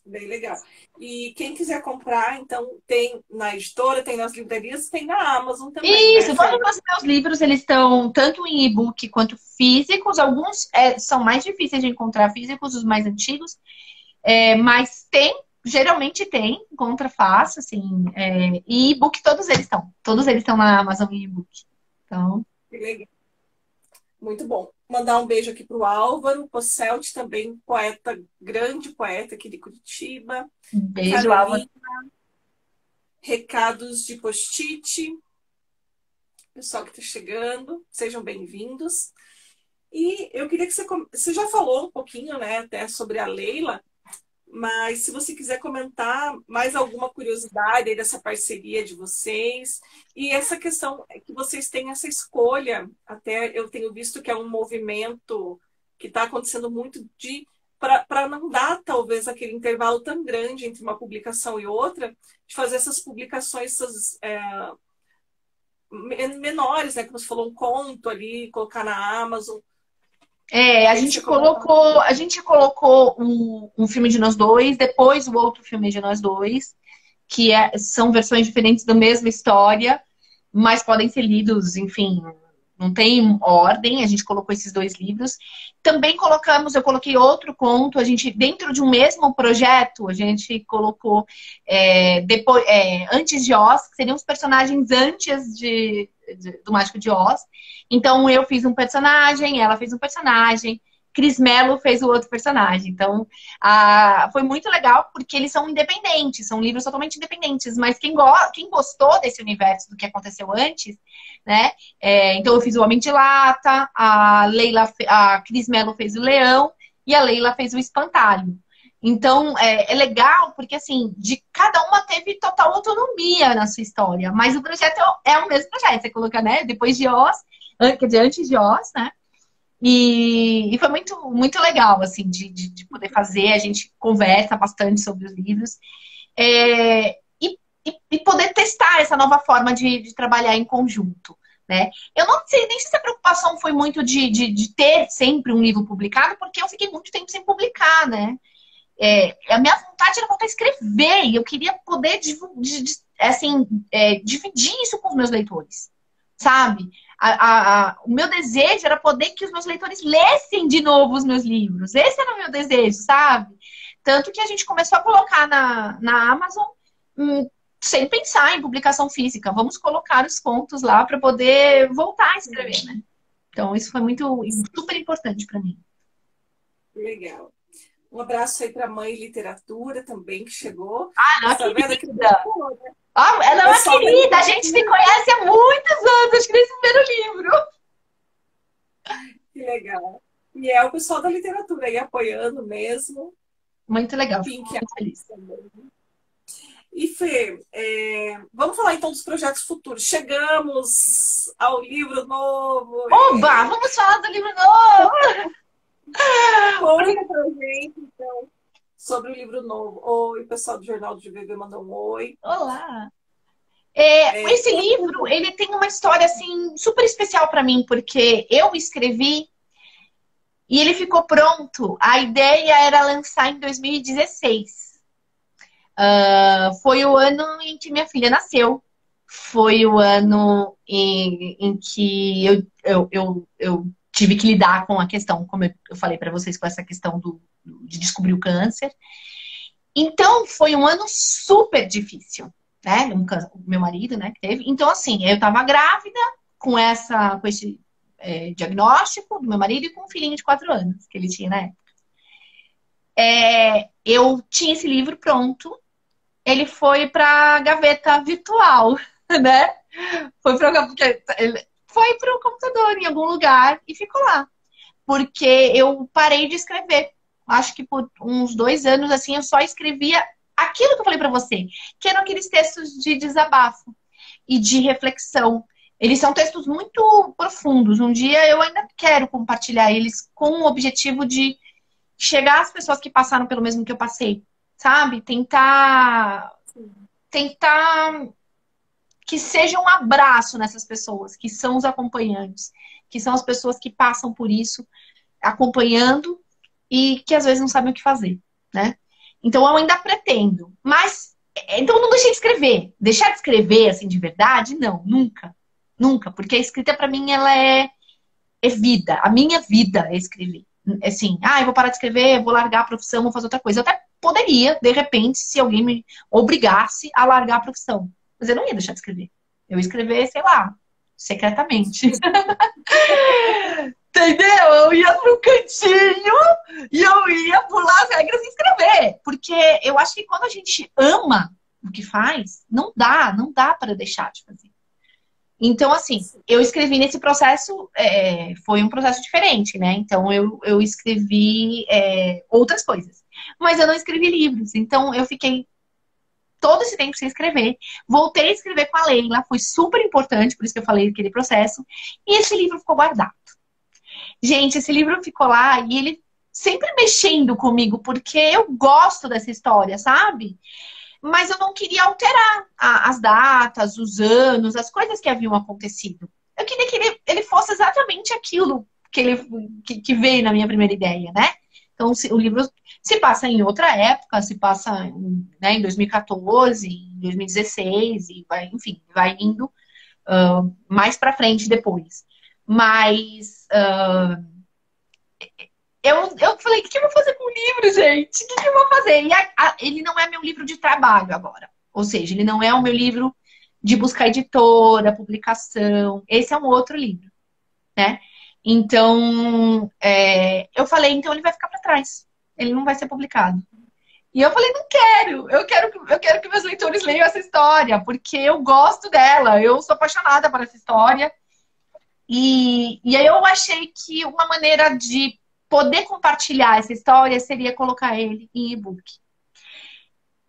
bem legal. E quem quiser comprar, então, tem na editora, tem nas livrarias, tem na Amazon também, né, isso, Fê? todos os meus livros, eles estão tanto em e-book quanto físicos. Alguns são mais difíceis de encontrar físicos, os mais antigos. Mas geralmente tem, encontra fácil, assim. E e-book, todos eles estão. Todos eles estão na Amazon em e-book. Então, Que legal. Muito bom. Mandar um beijo aqui para o Álvaro Posselt, também poeta, grande poeta aqui de Curitiba. um beijo, Álvaro. Carolina, recados de post-it. Pessoal que está chegando, sejam bem-vindos. E eu queria que você já falou um pouquinho, né, até sobre a Leila, mas se você quiser comentar mais alguma curiosidade aí dessa parceria de vocês e essa questão é que vocês têm essa escolha, até eu tenho visto que é um movimento que está acontecendo muito para não dar talvez aquele intervalo tão grande entre uma publicação e outra, de fazer essas publicações menores, né? Como você falou, um conto ali, colocar na Amazon. A Aí gente você colocou. colocou um filme de nós dois, depois o outro filme de nós dois, são versões diferentes da mesma história, mas podem ser lidos, enfim, não tem ordem. A gente colocou esses dois livros. Também eu coloquei outro conto, a gente, dentro de um mesmo projeto, a gente colocou Antes de Oz, que seriam os personagens antes do Mágico de Oz. Então, eu fiz um personagem, ela fez um personagem, Cris Mello fez o outro personagem. Então, foi muito legal, porque eles são independentes, são livros totalmente independentes, mas quem gostou desse universo, do que aconteceu antes, né? Então, eu fiz o Homem de Lata, a Cris Mello fez o Leão e a Leila fez o Espantalho. Então, é legal, porque, assim, de cada uma teve total autonomia na sua história, mas o projeto é o mesmo projeto. Você coloca, né? Depois de Oz, quer dizer, antes de Oz, né? E foi muito, muito legal, assim, de poder fazer. A gente conversa bastante sobre os livros. E poder testar essa nova forma de trabalhar em conjunto, né? Eu não sei nem se a preocupação foi muito de ter sempre um livro publicado, porque eu fiquei muito tempo sem publicar, né? A minha vontade era voltar a escrever, e eu queria poder dividir isso com os meus leitores, sabe? O meu desejo era poder que os meus leitores lessem de novo os meus livros. Esse era o meu desejo, sabe? Tanto que a gente começou a colocar na Amazon, sem pensar em publicação física. Vamos colocar os contos lá para poder voltar a escrever, né? Então, isso foi super importante para mim. Legal. Um abraço aí para a Mãe Literatura também, que chegou. Não, tá vendo aqui? Ela é uma querida, a gente se conhece há muitos anos, acho que nesse primeiro livro. Que legal. E é o pessoal da literatura aí apoiando mesmo. Muito legal. Fico muito feliz também. E Fê, vamos falar então dos projetos futuros. Chegamos ao livro novo. Oba, vamos falar do livro novo! Conta pra gente, então, sobre o livro novo. Oi, o pessoal do Jornal do GVV mandou um oi. Olá! Esse livro, ele tem uma história, assim, super especial para mim, porque eu escrevi e ele ficou pronto. A ideia era lançar em 2016. Foi o ano em que minha filha nasceu. Foi o ano em que eu tive que lidar com a questão, como eu falei para vocês, com essa questão de descobrir o câncer. Então, foi um ano super difícil, né? O meu marido, né, que teve. Então, assim, eu tava grávida com esse diagnóstico do meu marido e com um filhinho de 4 anos que ele tinha na época. Eu tinha esse livro pronto. Ele foi pra gaveta virtual, né? Foi pro computador em algum lugar e ficou lá. Porque eu parei de escrever. Acho que por uns 2 anos, assim, eu só escrevia aquilo que eu falei pra você, que eram aqueles textos de desabafo e de reflexão. Eles são textos muito profundos. Um dia eu ainda quero compartilhar eles com o objetivo de chegar às pessoas que passaram pelo mesmo que eu passei, sabe? Tentar que seja um abraço nessas pessoas, que são os acompanhantes, que são as pessoas que passam por isso, acompanhando e que às vezes não sabem o que fazer, né? Então eu ainda pretendo, mas então não deixei de escrever. Deixar de escrever assim de verdade? Não, nunca. Nunca, porque a escrita para mim ela é vida. A minha vida é escrever. Assim, eu vou parar de escrever, vou largar a profissão, vou fazer outra coisa. Eu até poderia, de repente, se alguém me obrigasse a largar a profissão. Mas eu não ia deixar de escrever. Eu ia escrever, sei lá, secretamente. Entendeu? Eu ia pro cantinho e eu ia pular as regras e escrever. Porque eu acho que quando a gente ama o que faz, não dá para deixar de fazer. Então, assim, eu escrevi nesse processo, foi um processo diferente, né? Então, eu escrevi outras coisas. Mas eu não escrevi livros. Então, eu fiquei todo esse tempo sem escrever. Voltei a escrever com a Leila. Foi super importante, por isso que eu falei aquele processo. E esse livro ficou guardado. Gente, esse livro ficou lá e ele sempre mexendo comigo, porque eu gosto dessa história, sabe? Mas eu não queria alterar as datas, os anos, as coisas que haviam acontecido. Eu queria que ele fosse exatamente aquilo que veio na minha primeira ideia, né? Então, o livro se passa em outra época, se passa né, em 2014, em 2016, e vai, enfim, vai indo mais pra frente depois. Mas eu falei, o que eu vou fazer com o livro, gente? O que eu vou fazer? E ele não é meu livro de trabalho agora. Ou seja, ele não é o meu livro de buscar editora, publicação. Esse é um outro livro, né? Então, eu falei, então ele vai ficar para trás. Ele não vai ser publicado. E eu falei, não quero. Eu quero que meus leitores leiam essa história, porque eu gosto dela. Eu sou apaixonada por essa história. E aí eu achei que uma maneira de poder compartilhar essa história seria colocar ele em e-book.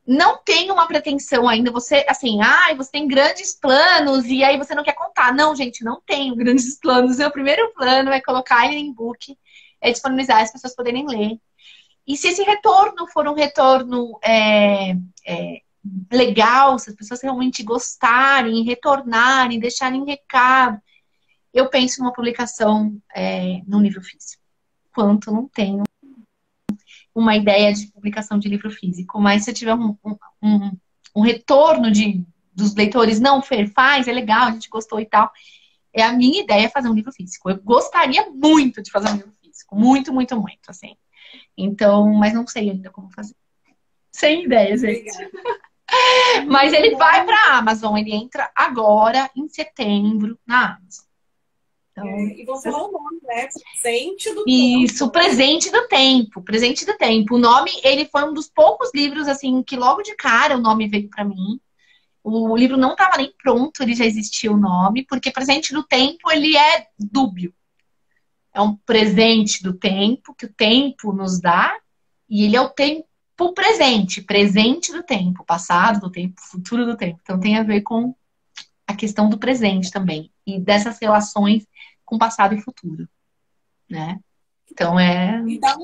Não tenho uma pretensão ainda, você, assim, você tem grandes planos e aí você não quer contar. Não, gente, não tenho grandes planos. Meu primeiro plano é colocar ele em e-book, é disponibilizar as pessoas poderem ler. E se esse retorno for um retorno legal, se as pessoas realmente gostarem, retornarem, deixarem recado, eu penso em uma publicação num livro físico. Quanto não tenho uma ideia de publicação de livro físico, mas se eu tiver um retorno dos leitores, não, Fer, faz, é legal, a gente gostou e tal, a minha ideia é fazer um livro físico. Eu gostaria muito de fazer um livro físico, muito, muito, muito, assim. Então, mas não sei ainda como fazer. Sem ideia, gente. Mas ele vai para a Amazon, ele entra agora, em setembro, na Amazon. Então, e vou falar o nome, né? Presente do Isso, Tempo. Presente do Tempo. Presente do Tempo. O nome, ele foi um dos poucos livros, assim, que logo de cara o nome veio para mim. O livro não estava nem pronto, ele já existia o nome, porque Presente do Tempo, ele é dúbio. É um presente do tempo, que o tempo nos dá, e ele é o tempo presente, presente do tempo, passado do tempo, futuro do tempo. Então tem a ver com a questão do presente também, e dessas relações com passado e futuro, né? Então E dá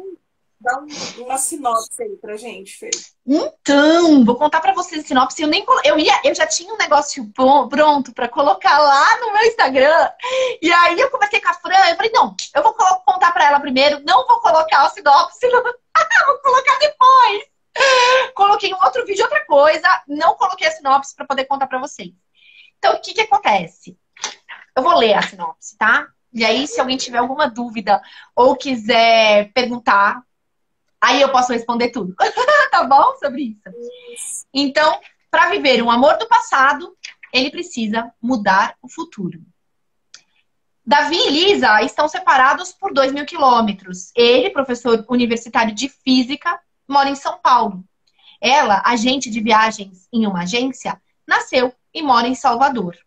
uma sinopse aí pra gente, Fê. Então, vou contar pra vocês a sinopse. Eu já tinha um negócio pronto pra colocar lá no meu Instagram. E aí eu conversei com a Fran, eu falei, não, eu vou contar pra ela primeiro, não vou colocar a sinopse, vou colocar depois. Coloquei um outro vídeo, outra coisa, não coloquei a sinopse pra poder contar pra vocês. Então, o que acontece? Eu vou ler a sinopse, tá? E aí, se alguém tiver alguma dúvida ou quiser perguntar, aí eu posso responder tudo. Tá bom? Sobre isso. Então, para viver um amor do passado, ele precisa mudar o futuro. Davi e Lisa estão separados por 2.000 quilômetros. Ele, professor universitário de física, mora em São Paulo. Ela, agente de viagens em uma agência, nasceu e mora em Salvador.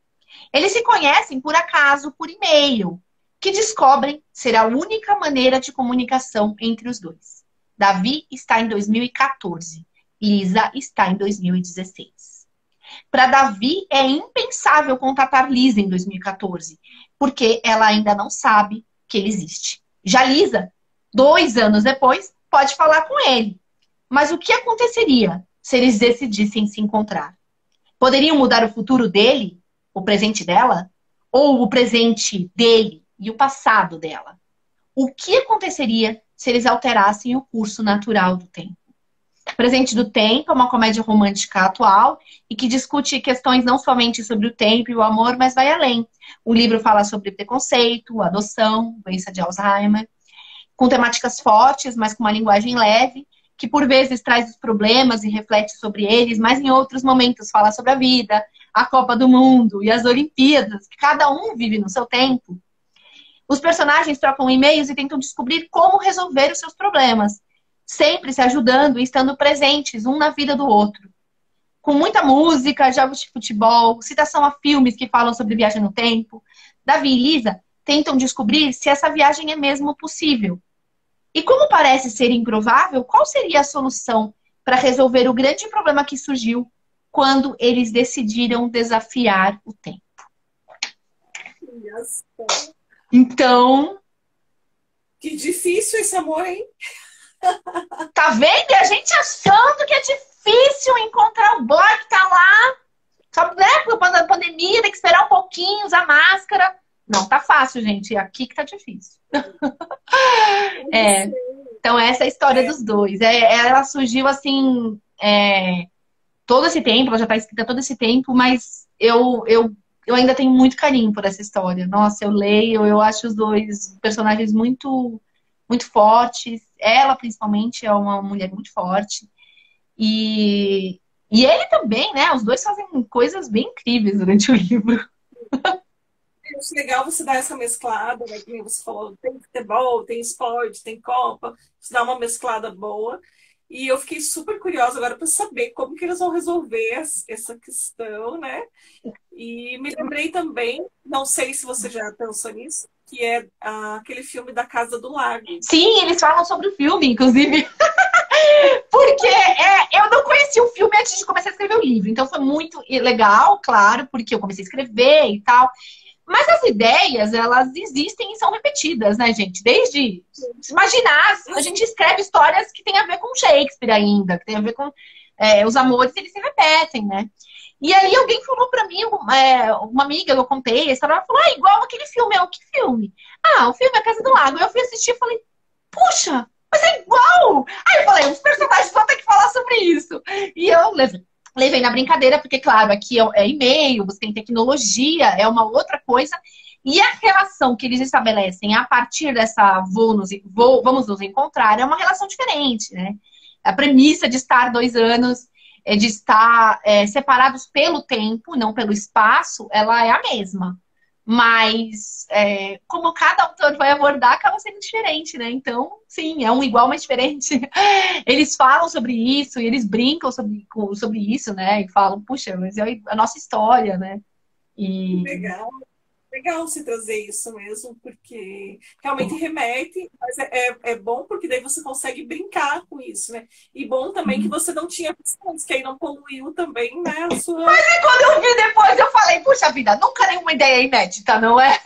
Eles se conhecem por acaso, por e-mail, que descobrem ser a única maneira de comunicação entre os dois. Davi está em 2014. Lisa está em 2016. Para Davi, é impensável contatar Lisa em 2014, porque ela ainda não sabe que ele existe. Já Lisa, 2 anos depois, pode falar com ele. Mas o que aconteceria se eles decidissem se encontrar? Poderiam mudar o futuro dele, o presente dela? Ou o presente dele e o passado dela? O que aconteceria se eles alterassem o curso natural do tempo? Presente do Tempo é uma comédia romântica atual e que discute questões não somente sobre o tempo e o amor, mas vai além. O livro fala sobre preconceito, adoção, doença de Alzheimer, com temáticas fortes, mas com uma linguagem leve, que por vezes traz os problemas e reflete sobre eles, mas em outros momentos fala sobre a vida, a Copa do Mundo e as Olimpíadas, que cada um vive no seu tempo. Os personagens trocam e-mails e tentam descobrir como resolver os seus problemas, sempre se ajudando e estando presentes um na vida do outro. Com muita música, jogos de futebol, citação a filmes que falam sobre viagem no tempo, Davi e Lisa tentam descobrir se essa viagem é mesmo possível. E como parece ser improvável, qual seria a solução para resolver o grande problema que surgiu quando eles decidiram desafiar o tempo? Então... Que difícil esse amor, hein? Tá vendo? E a gente achando que é difícil encontrar o boy que tá lá. Só, né? Por causa da pandemia, tem que esperar um pouquinho, usar máscara. Não tá fácil. fácil, gente. Aqui que tá difícil. É, então, essa é a história dos dois. Ela surgiu assim, todo esse tempo, ela já está escrita todo esse tempo, mas eu ainda tenho muito carinho por essa história. Nossa, eu leio, eu acho os dois personagens muito, muito fortes. Ela, principalmente, é uma mulher muito forte. E ele também, né? Os dois fazem coisas bem incríveis durante o livro. Eu acho legal você dar essa mesclada, né? Que nem você falou, tem futebol, tem esporte, tem Copa, você dá uma mesclada boa. E eu fiquei super curiosa agora para saber como que eles vão resolver essa questão, né? E me lembrei também, não sei se você já pensou nisso, que é aquele filme da Casa do Lago. Sim, eles falam sobre o filme, inclusive. Porque eu não conhecia o filme antes de começar a escrever o livro. Então foi muito legal, claro, porque eu comecei a escrever e tal. Mas as ideias, elas existem e são repetidas, né, gente? Desde imaginar, a gente escreve histórias que têm a ver com Shakespeare ainda, que tem a ver com os amores, eles se repetem, né? E aí alguém falou pra mim, uma amiga, eu contei a história, ela falou, igual aquele filme, que filme? O filme é A Casa do Lago. Eu fui assistir e falei, puxa, mas é igual! Aí eu falei, os personagens vão ter que falar sobre isso. E eu levei na brincadeira, porque, claro, aqui é e-mail, você tem tecnologia, é uma outra coisa. E a relação que eles estabelecem a partir dessa vamos nos encontrar é uma relação diferente, né? A premissa de estar 2 anos, de estar separados pelo tempo, não pelo espaço, ela é a mesma. Mas, como cada autor vai abordar, acaba sendo diferente, né? Então, sim, é um igual, mas diferente. Eles falam sobre isso, e eles brincam sobre isso, né? E falam, puxa, mas é a nossa história, né? E... Legal você trazer isso mesmo, porque realmente remete, mas é bom porque daí você consegue brincar com isso, né? E bom também que você não tinha questões, que aí não poluiu também, né? A sua... Mas aí quando eu vi depois, eu falei, puxa vida, nunca nenhuma ideia inédita, não é?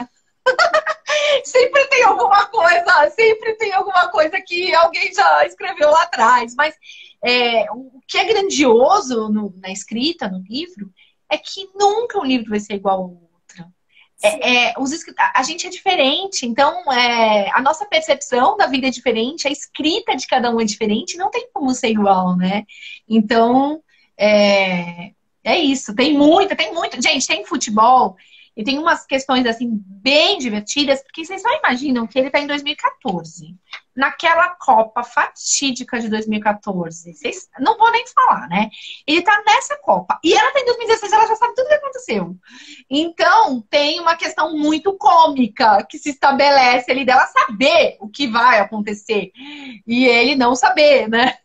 Sempre tem alguma coisa que alguém já escreveu lá atrás. Mas o que é grandioso na escrita, no livro, é que nunca um livro vai ser igual ao outro. A gente é diferente, então a nossa percepção da vida é diferente, a escrita de cada um é diferente, não tem como ser igual, né? Então, é isso. Tem muito. Gente, tem futebol. E tem umas questões, assim, bem divertidas, porque vocês só imaginam que ele tá em 2014. Naquela Copa fatídica de 2014. Vocês não vou nem falar, né? Ele tá nessa Copa. E ela tá em 2016, ela já sabe tudo o que aconteceu. Então, tem uma questão muito cômica que se estabelece ali dela saber o que vai acontecer. E ele não saber, né?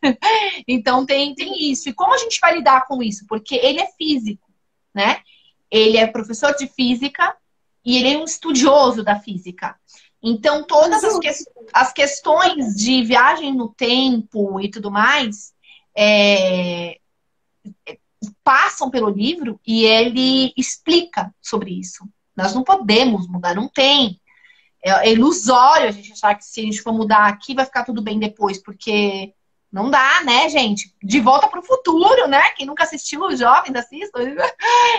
Então, tem isso. E como a gente vai lidar com isso? Porque ele é físico, né? Ele é professor de física e ele é um estudioso da física. Então, todas as questões de viagem no tempo e tudo mais passam pelo livro e ele explica sobre isso. Nós não podemos mudar, não tem. É ilusório a gente achar que se a gente for mudar aqui vai ficar tudo bem depois, porque não dá, né, gente? De Volta para o Futuro, né? Quem nunca assistiu, os jovens assistam.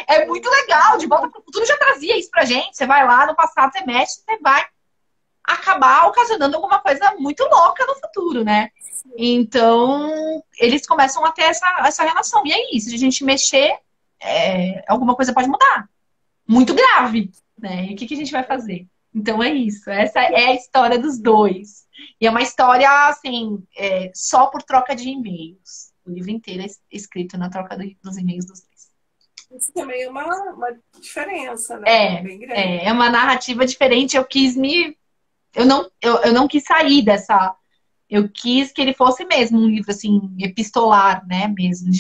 É muito legal. De Volta para o Futuro já trazia isso pra gente. Você vai lá no passado, você mexe, você vai acabar ocasionando alguma coisa muito louca no futuro, né? Então, eles começam a ter essa relação. E é isso, se a gente mexer, alguma coisa pode mudar. Muito grave, né? E o que a gente vai fazer? Então é isso. Essa é a história dos dois. E é uma história, assim, só por troca de e-mails. O livro inteiro é escrito na troca dos e-mails dos dois. Isso também é uma diferença, né? Bem grande. É uma narrativa diferente. Eu não quis sair dessa... Eu quis que ele fosse mesmo um livro, assim, epistolar, né? Mesmo.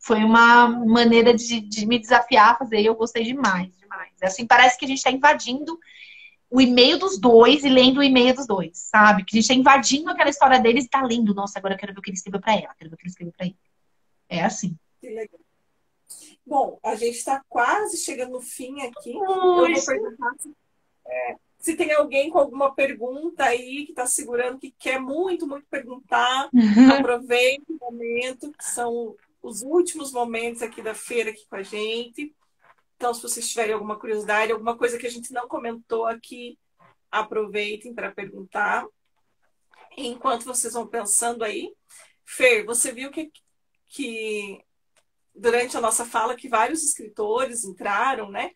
Foi uma maneira de me desafiar a fazer e eu gostei demais. Assim, parece que a gente está invadindo o e-mail dos dois e lendo o e-mail dos dois, sabe? Que a gente tá invadindo aquela história deles e tá lendo. Nossa, agora eu quero ver o que ele escreveu pra ela. Quero ver o que ele escreveu pra ele. É assim. Que legal. Bom, a gente tá quase chegando no fim aqui. Eu vou perguntar se tem alguém com alguma pergunta aí que tá segurando, que quer muito, muito perguntar. Aproveite o momento, que são os últimos momentos aqui da feira aqui com a gente. Então, se vocês tiverem alguma curiosidade, alguma coisa que a gente não comentou aqui, aproveitem para perguntar. Enquanto vocês vão pensando aí, Fer, você viu que durante a nossa fala que vários escritores entraram, né?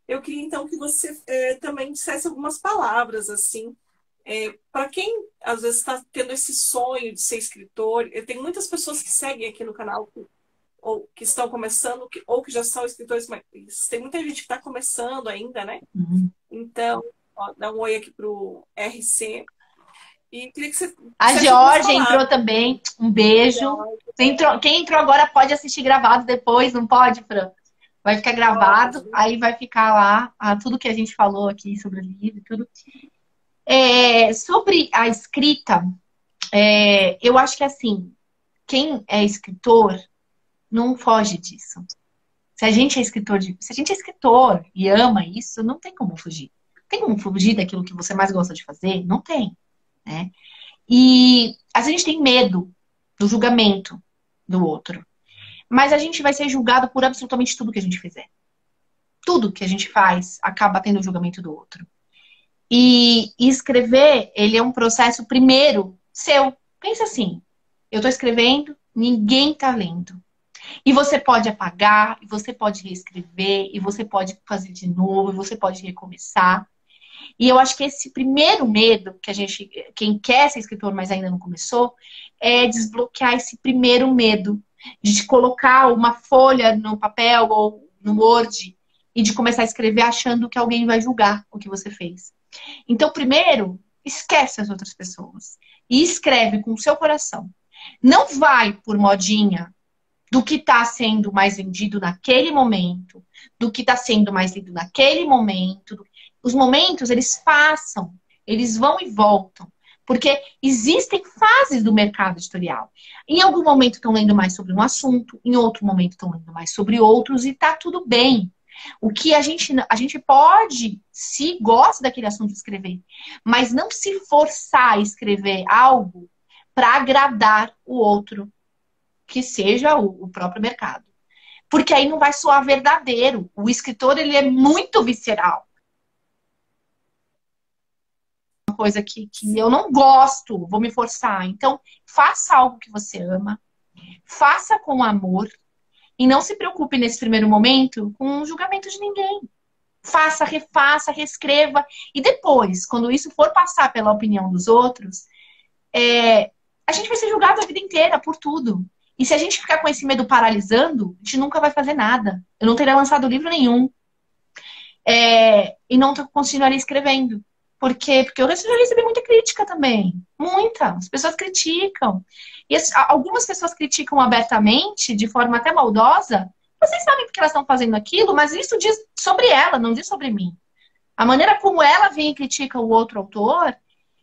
Eu queria então que você também dissesse algumas palavras assim, para quem às vezes está tendo esse sonho de ser escritor. Tem muitas pessoas que seguem aqui no canal ou que estão começando ou que já são escritores, mas tem muita gente que está começando ainda, né? Então, ó, dá um oi aqui pro RC. E queria que você A Georgia entrou também. Um beijo. Quem entrou agora pode assistir gravado depois, não pode, Fran? Vai ficar gravado, aí vai ficar lá tudo que a gente falou aqui sobre o livro e tudo. Sobre a escrita, eu acho que assim, quem é escritor não foge disso. Se a gente é escritor e ama isso, não tem como fugir. Tem como fugir daquilo que você mais gosta de fazer? Não tem, né? E às vezes a gente tem medo do julgamento do outro. Mas a gente vai ser julgado por absolutamente tudo que a gente fizer. Tudo que a gente faz acaba tendo o julgamento do outro. E escrever, ele é um processo primeiro seu. Pensa assim, eu tô escrevendo, ninguém tá lendo. E você pode apagar, e você pode reescrever, e você pode fazer de novo, e você pode recomeçar. E eu acho que esse primeiro medo que quem quer ser escritor, mas ainda não começou, é desbloquear esse primeiro medo de colocar uma folha no papel ou no Word e de começar a escrever achando que alguém vai julgar o que você fez. Então, primeiro, esquece as outras pessoas e escreve com o seu coração. Não vai por modinha do que está sendo mais vendido naquele momento, do que está sendo mais lido naquele momento. Os momentos, eles passam, eles vão e voltam. Porque existem fases do mercado editorial. Em algum momento estão lendo mais sobre um assunto, em outro momento estão lendo mais sobre outros, e tá tudo bem. O que a gente pode, se gosta daquele assunto, escrever, mas não se forçar a escrever algo para agradar o outro, que seja o próprio mercado. Porque aí não vai soar verdadeiro. O escritor, ele é muito visceral. Coisa que eu não gosto, vou me forçar. Então, faça algo que você ama, faça com amor e não se preocupe nesse primeiro momento com o julgamento de ninguém. Faça, refaça, reescreva e depois, quando isso for passar pela opinião dos outros, a gente vai ser julgado a vida inteira por tudo. E se a gente ficar com esse medo paralisando, a gente nunca vai fazer nada. Eu não teria lançado livro nenhum. E não continuaria escrevendo. Por quê? Porque eu já recebi muita crítica também. Muita. As pessoas criticam. E algumas pessoas criticam abertamente, de forma até maldosa. Vocês sabem porque elas estão fazendo aquilo, mas isso diz sobre ela, não diz sobre mim. A maneira como ela vem e critica o outro autor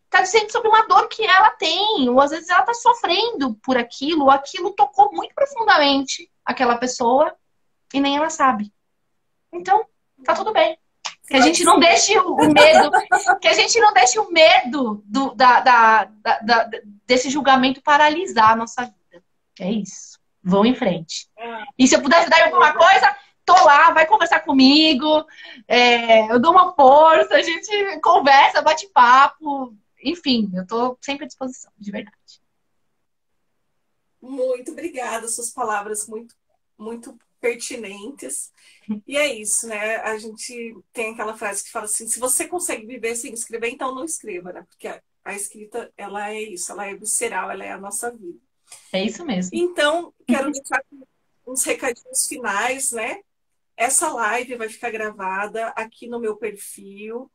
está dizendo sobre uma dor que ela tem. Ou às vezes ela está sofrendo por aquilo, ou aquilo tocou muito profundamente aquela pessoa e nem ela sabe. Então, tá tudo bem. Que a gente não deixe o medo, que a gente não deixe o medo desse julgamento paralisar a nossa vida. É isso. Vão em frente. E se eu puder ajudar em alguma coisa, tô lá, vai conversar comigo. Eu dou uma força, a gente conversa, bate papo. Enfim, eu tô sempre à disposição, de verdade. Muito obrigada, suas palavras muito, muito pertinentes. E é isso, né? A gente tem aquela frase que fala assim, se você consegue viver sem escrever, então não escreva, né? Porque a escrita, ela é isso, ela é visceral, ela é a nossa vida. É isso mesmo. Então, quero deixar uns recadinhos finais, né? Essa live vai ficar gravada aqui no meu perfil,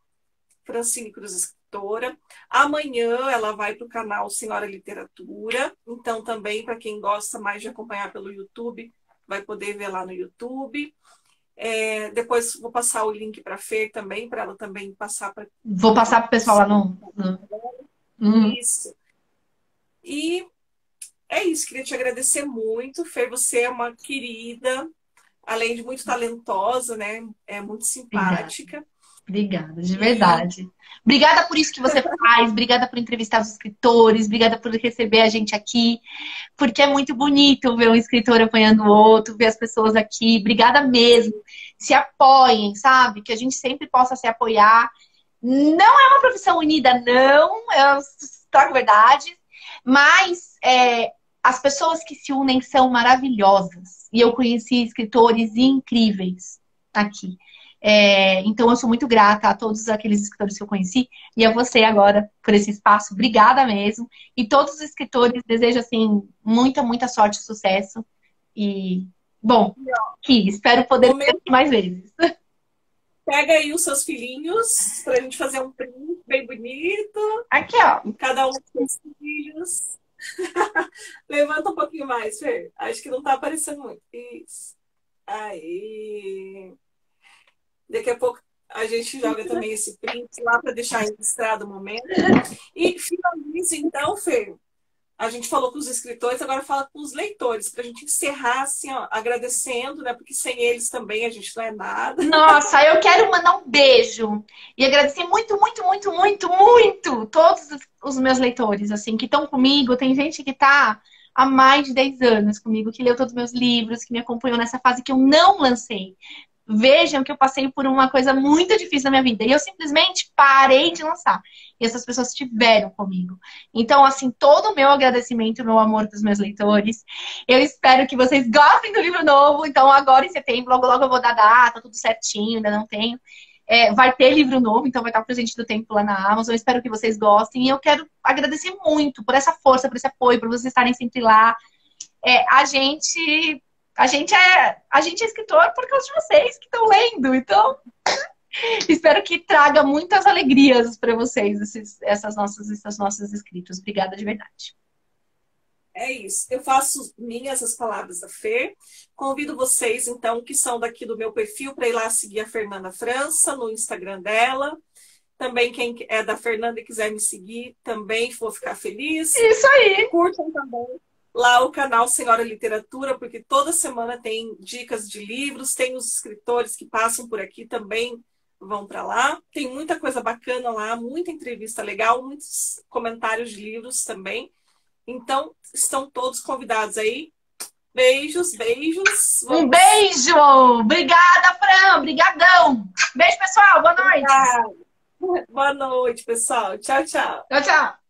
Francine Cruz Escritora. Amanhã ela vai para o canal Senhora Literatura. Então, também, para quem gosta mais de acompanhar pelo YouTube, vai poder ver lá no YouTube. Depois vou passar o link para a Fer também, para ela também passar para. Vou passar para o pessoal lá no. Isso. E é isso, queria te agradecer muito. Fer, você é uma querida, além de muito talentosa, né? É muito simpática. Obrigada, de verdade. Obrigada por isso que você faz, obrigada por entrevistar os escritores, obrigada por receber a gente aqui, porque é muito bonito ver um escritor apoiando o outro, ver as pessoas aqui. Obrigada mesmo. se apoiem, sabe? Que a gente sempre possa se apoiar. Não é uma profissão unida, não, eu trago verdade, mas as pessoas que se unem são maravilhosas. E eu conheci escritores incríveis aqui. Então, eu sou muito grata a todos aqueles escritores que eu conheci e a você agora por esse espaço. Obrigada mesmo. E todos os escritores desejo, assim, muita, muita sorte e sucesso. E, bom, que espero poder ver mais vezes. Pega aí os seus filhinhos pra gente fazer um print bem bonito. Aqui, ó. Cada um com os filhos. Levanta um pouquinho mais, Fer. Acho que não tá aparecendo muito. Isso. Aí. Daqui a pouco a gente joga também esse print lá para deixar registrado o momento. E finaliza, então, Fer. A gente falou com os escritores, agora fala com os leitores, para a gente encerrar assim, ó, agradecendo, né? Porque sem eles também a gente não é nada. Nossa, eu quero mandar um beijo e agradecer muito, muito, muito, muito, muito todos os meus leitores, assim, que estão comigo. Tem gente que está há mais de 10 anos comigo, que leu todos os meus livros, que me acompanhou nessa fase que eu não lancei. Vejam que eu passei por uma coisa muito difícil na minha vida. E eu simplesmente parei de lançar. E essas pessoas estiveram comigo. Então, assim, todo o meu agradecimento, meu amor para os meus leitores. Eu espero que vocês gostem do livro novo. Então, agora em setembro, logo, logo eu vou dar data, tudo certinho, ainda não tenho. Vai ter livro novo, então vai estar o Presente do Tempo lá na Amazon. Eu espero que vocês gostem. E eu quero agradecer muito por essa força, por esse apoio, por vocês estarem sempre lá. A gente é escritor por causa de vocês que estão lendo. Então, espero que traga muitas alegrias para vocês esses nossos escritos. Obrigada de verdade. É isso. Eu faço minhas as palavras da Fer. Convido vocês, então, que são daqui do meu perfil, para ir lá seguir a Fernanda França no Instagram dela. Também quem é da Fernanda e quiser me seguir, também vou ficar feliz. Isso aí! Curtam também lá o canal Senhora Literatura, porque toda semana tem dicas de livros, tem os escritores que passam por aqui também vão para lá. Tem muita coisa bacana lá, muita entrevista legal, muitos comentários de livros também. Então, estão todos convidados aí. Beijos, beijos. Um beijo! Obrigada, Fran! Obrigadão! Beijo, pessoal! Boa noite! Boa noite, pessoal. Tchau, tchau. Tchau, tchau!